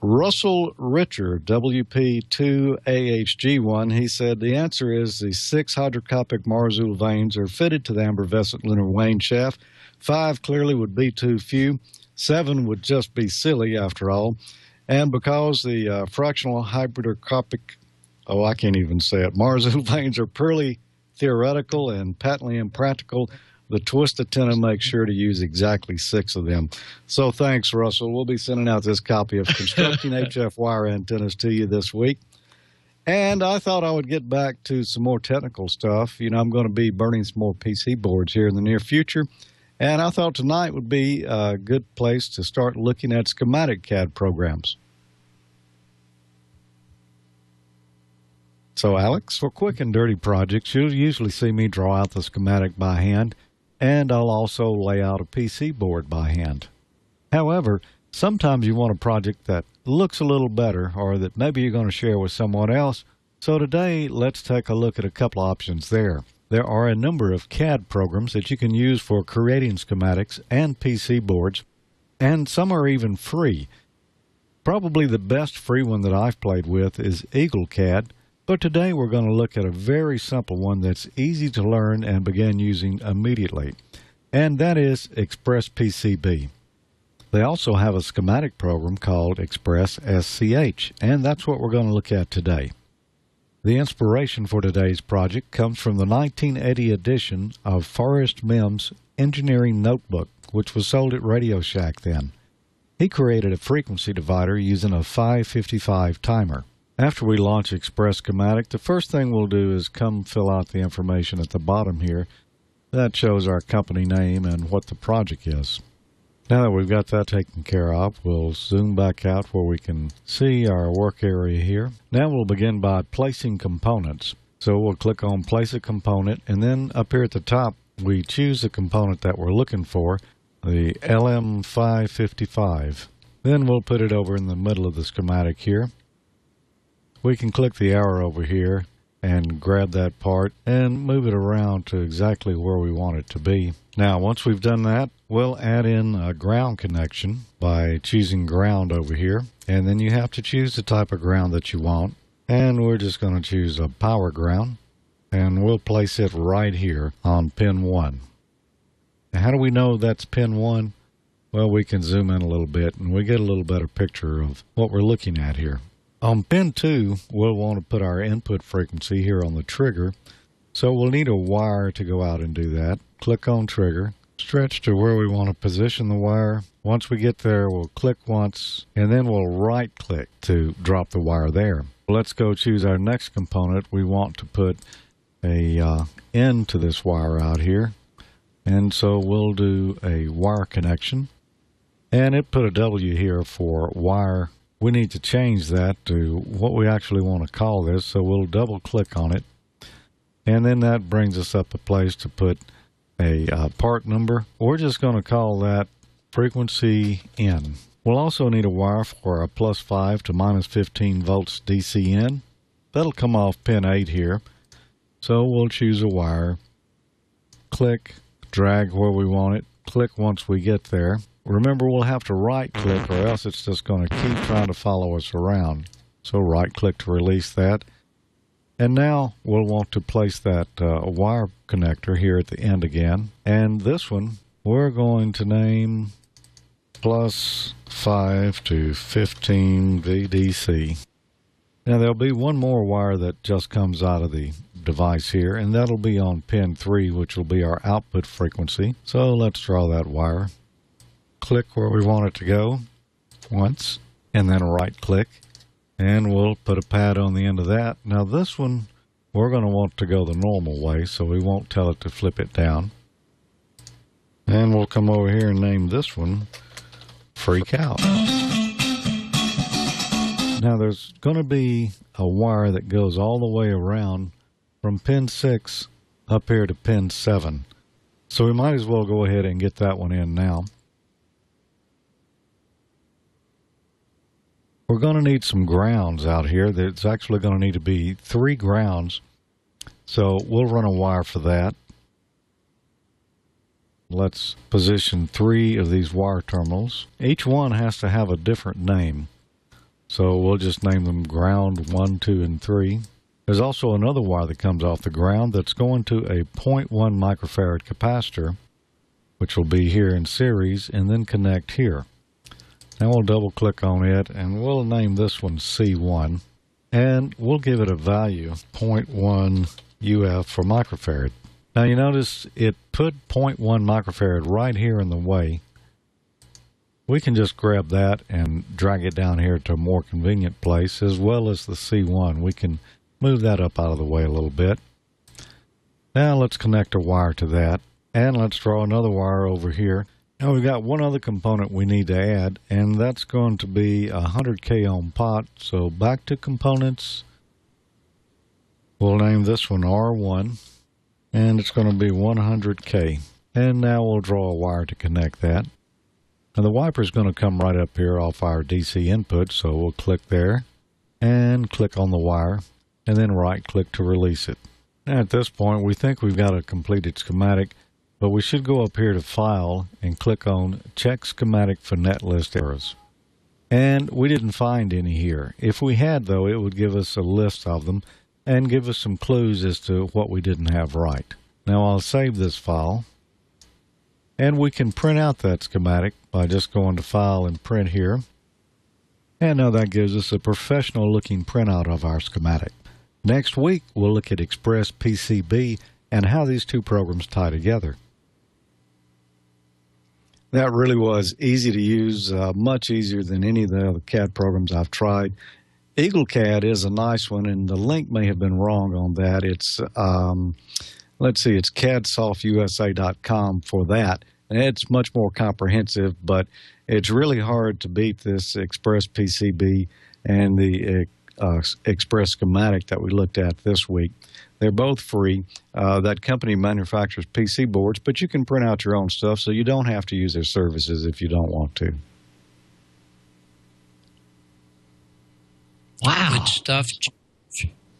Russell Richard, WB2WIK, he said the answer is the 6 hydroscopic Marzul vanes are fitted to the ambervescent lunar wane shaft. 5 clearly would be too few. 7 would just be silly after all. And because the fractional hydroscopic, I can't even say it, Marzul vanes are purely theoretical and patently impractical, the twist antenna makes sure to use exactly 6 of them. So thanks, Russell. We'll be sending out this copy of Constructing HF Wire Antennas to you this week. And I thought I would get back to some more technical stuff. You know, I'm going to be burning some more PC boards here in the near future. And I thought tonight would be a good place to start looking at schematic CAD programs. So, Alex, for quick and dirty projects, you'll usually see me draw out the schematic by hand, and I'll also lay out a PC board by hand. However, sometimes you want a project that looks a little better or that maybe you're going to share with someone else. So today, let's take a look at a couple options there. There are a number of CAD programs that you can use for creating schematics and PC boards, and some are even free. Probably the best free one that I've played with is EagleCAD. But today we're going to look at a very simple one that's easy to learn and begin using immediately, and that is Express PCB. They also have a schematic program called Express SCH, and that's what we're going to look at today. The inspiration for today's project comes from the 1980 edition of Forrest Mims' Engineering Notebook, which was sold at Radio Shack then. He created a frequency divider using a 555 timer. After we launch Express Schematic, the first thing we'll do is come fill out the information at the bottom here. That shows our company name and what the project is. Now that we've got that taken care of, we'll zoom back out where we can see our work area here. Now we'll begin by placing components. So we'll click on Place a Component, and then up here at the top, we choose the component that we're looking for, the LM555. Then we'll put it over in the middle of the schematic here. We can click the arrow over here and grab that part and move it around to exactly where we want it to be. Now, once we've done that, we'll add in a ground connection by choosing ground over here. And then you have to choose the type of ground that you want. And we're just going to choose a power ground. And we'll place it right here on pin 1. Now, how do we know that's pin 1? Well, we can zoom in a little bit and we get a little better picture of what we're looking at here. On pin 2, we'll want to put our input frequency here on the trigger, so we'll need a wire to go out and do that. Click on trigger, stretch to where we want to position the wire. Once we get there, we'll click once, and then we'll right-click to drop the wire there. Let's go choose our next component. We want to put a end to this wire out here, and so we'll do a wire connection. And it put a W here for wire. We need to change that to what we actually want to call this, so we'll double-click on it. And then that brings us up a place to put a part number. We're just going to call that frequency N. We'll also need a wire for a +5 to -15 volts DC in. That'll come off pin 8 here. So we'll choose a wire, click, drag where we want it, click once we get there. Remember, we'll have to right-click or else it's just going to keep trying to follow us around. So right-click to release that. And now we'll want to place that wire connector here at the end again. And this one, we're going to name +5 to 15 VDC. Now there'll be one more wire that just comes out of the device here, and that'll be on pin 3, which will be our output frequency. So let's draw that wire. Click where we want it to go once, and then right-click. And we'll put a pad on the end of that. Now this one, we're going to want to go the normal way, so we won't tell it to flip it down. And we'll come over here and name this one Freak Out. Now there's going to be a wire that goes all the way around from pin 6 up here to pin 7. So we might as well go ahead and get that one in now. We're going to need some grounds out here. There's actually going to need to be 3 grounds. So we'll run a wire for that. Let's position 3 of these wire terminals. Each one has to have a different name. So we'll just name them ground 1, 2, and 3. There's also another wire that comes off the ground that's going to a 0.1 microfarad capacitor, which will be here in series, and then connect here. Now we'll double click on it and we'll name this one C1, and we'll give it a value of 0.1 UF for microfarad. Now you notice it put 0.1 microfarad right here in the way. We can just grab that and drag it down here to a more convenient place, as well as the C1. We can move that up out of the way a little bit. Now let's connect a wire to that, and let's draw another wire over here. Now we've got one other component we need to add, and that's going to be a 100K ohm pot. So back to components. We'll name this one R1, and it's going to be 100K. And now we'll draw a wire to connect that. Now the wiper is going to come right up here off our DC input, so we'll click there and click on the wire, and then right-click to release it. Now at this point, we think we've got a completed schematic, but we should go up here to File and click on Check Schematic for Netlist errors. And we didn't find any here. If we had, though, it would give us a list of them and give us some clues as to what we didn't have right. Now I'll save this file, and we can print out that schematic by just going to File and Print here. And now that gives us a professional looking printout of our schematic. Next week, we'll look at Express PCB and how these two programs tie together. That really was easy to use, much easier than any of the other CAD programs I've tried. EagleCAD is a nice one, and the link may have been wrong on that. It's, let's see, it's cadsoftusa.com for that. And it's much more comprehensive, but it's really hard to beat this Express PCB and the Express schematic that we looked at this week. They're both free. That company manufactures PC boards, but you can print out your own stuff, so you don't have to use their services if you don't want to. Wow. Good stuff,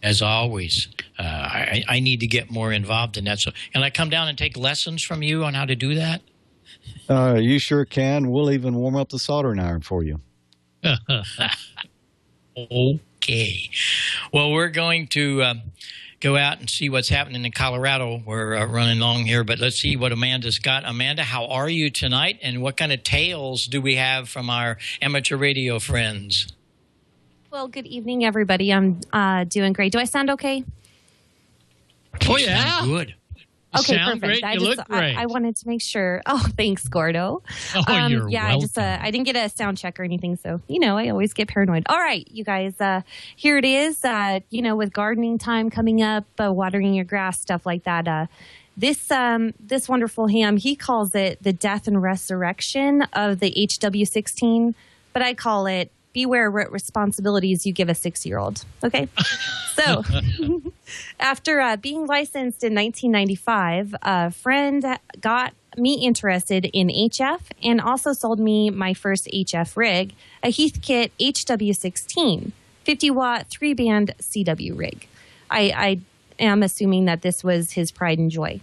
as always. I need to get more involved in that. So, can I come down and take lessons from you on how to do that? You sure can. We'll even warm up the soldering iron for you. Okay. Well, we're going to go out and see what's happening in Colorado. We're running long here, but let's see what Amanda's got. Amanda, how are you tonight, and what kind of tales do we have from our amateur radio friends? Well, good evening, everybody. I'm doing great. Do I sound okay? Oh, yeah. Good. Okay, sound perfect. great. You look great. I wanted to make sure. Oh, thanks, Gordo. Oh, you're welcome. I didn't get a sound check or anything, so I always get paranoid. All right, you guys, here it is. With gardening time coming up, watering your grass, stuff like that. This wonderful ham, he calls it the death and resurrection of the HW16, but I call it beware what responsibilities you give a 6-year-old. Okay, so after being licensed in 1995, a friend got me interested in HF and also sold me my first HF rig, a Heathkit HW16, 50-watt 3-band CW rig. I am assuming that this was his pride and joy.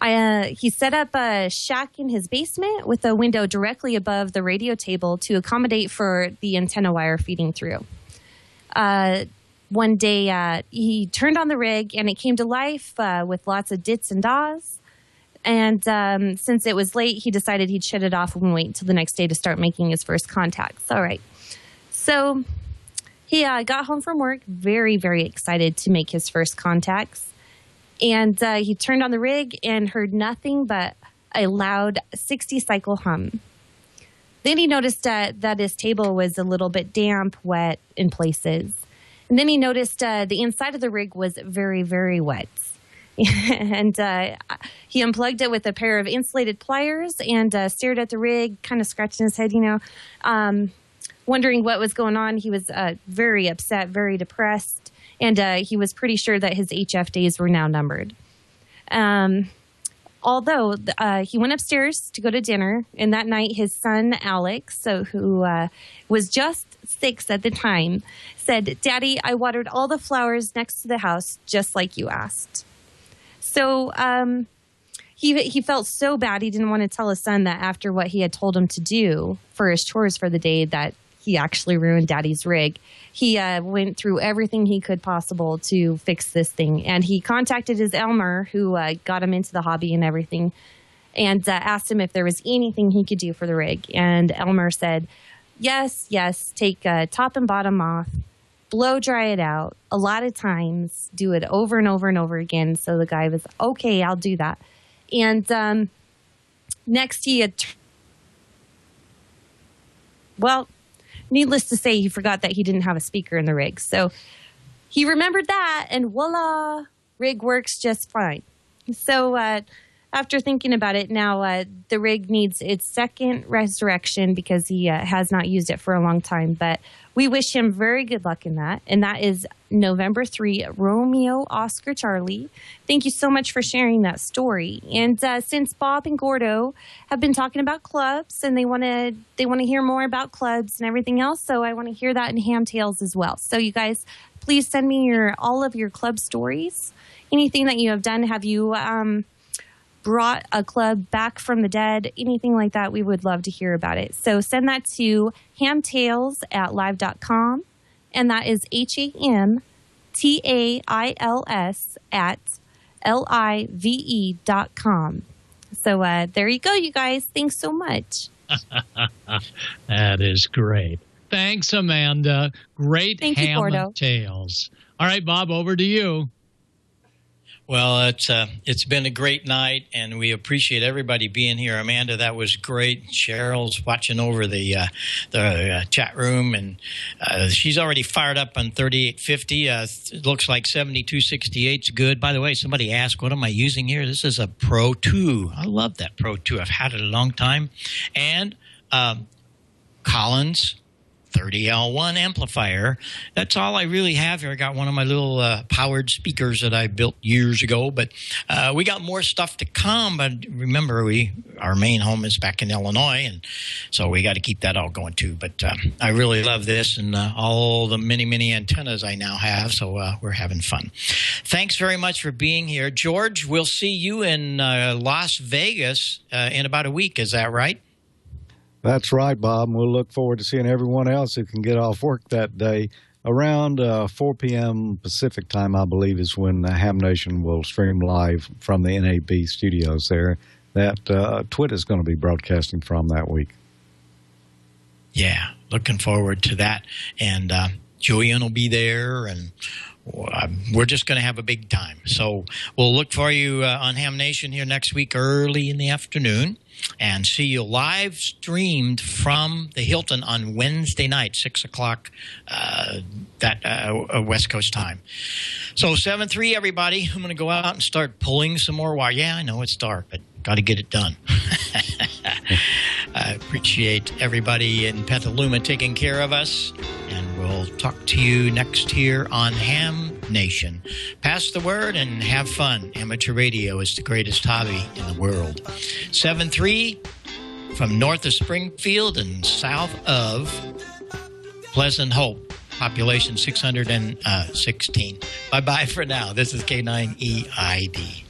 He set up a shack in his basement with a window directly above the radio table to accommodate for the antenna wire feeding through. One day, he turned on the rig, and it came to life with lots of dits and dahs. And since it was late, he decided he'd shut it off and wait until the next day to start making his first contacts. All right. So he got home from work very, very excited to make his first contacts. And he turned on the rig and heard nothing but a loud 60-cycle hum. Then he noticed that his table was a little bit damp, wet in places. And then he noticed the inside of the rig was very, very wet. And he unplugged it with a pair of insulated pliers and stared at the rig, kind of scratching his head, wondering what was going on. He was very upset, very depressed. And he was pretty sure that his HF days were now numbered. Although he went upstairs to go to dinner, and that night his son, Alex, who was just 6 at the time, said, "Daddy, I watered all the flowers next to the house just like you asked." So he felt so bad he didn't want to tell his son that after what he had told him to do for his chores for the day that he actually ruined Daddy's rig. He went through everything he could possible to fix this thing. And he contacted his Elmer, who got him into the hobby and everything, and asked him if there was anything he could do for the rig. And Elmer said, yes, take top and bottom off, blow dry it out a lot of times, do it over and over and over again. So the guy was, okay, I'll do that. And next he had... Needless to say, he forgot that he didn't have a speaker in the rig. So he remembered that, and voila, rig works just fine. So after thinking about it, now the rig needs its second resurrection because he has not used it for a long time. But we wish him very good luck in that. And that is November 3, Romeo Oscar Charlie. Thank you so much for sharing that story. And since Bob and Gordo have been talking about clubs and they want to hear more about clubs and everything else, so I want to hear that in Ham Tales as well. So you guys, please send me all of your club stories. Anything that you have done. Have you brought a club back from the dead? Anything like that, we would love to hear about it. So send that to hamtales@live.com. And that is HAMTAILS@LIVE.com. So there you go, you guys. Thanks so much. That is great. Thanks, Amanda. Great. Thank you, Gordo. Tales. All right, Bob, over to you. Well, it's been a great night, and we appreciate everybody being here. Amanda, that was great. Cheryl's watching over the chat room, and she's already fired up on 3850. It looks like 7268's good. By the way, somebody asked, what am I using here? This is a Pro 2. I love that Pro 2. I've had it a long time. And Collins 30L1 amplifier. That's all I really have here. I got one of my little powered speakers that I built years ago, but we got more stuff to come. But remember, our main home is back in Illinois, and so we got to keep that all going too. But I really love this and all the many, many antennas I now have, so we're having fun. Thanks very much for being here. George, we'll see you in Las Vegas in about a week. Is that right? That's right, Bob. We'll look forward to seeing everyone else who can get off work that day. Around 4 p.m. Pacific time, I believe, is when Ham Nation will stream live from the NAB studios there that TWiT is going to be broadcasting from that week. Yeah, looking forward to that. And Julian will be there, and we're just going to have a big time. So we'll look for you on Ham Nation here next week early in the afternoon, and see you live streamed from the Hilton on Wednesday night, 6 o'clock West Coast time. So 7-3, everybody. I'm going to go out and start pulling some more wire. Yeah, I know it's dark, but got to get it done. I appreciate everybody in Petaluma taking care of us, and we'll talk to you next here on Ham Nation. Pass the word and have fun. Amateur radio is the greatest hobby in the world. 7-3 from north of Springfield and south of Pleasant Hope. Population 616. Bye-bye for now. This is K9EID.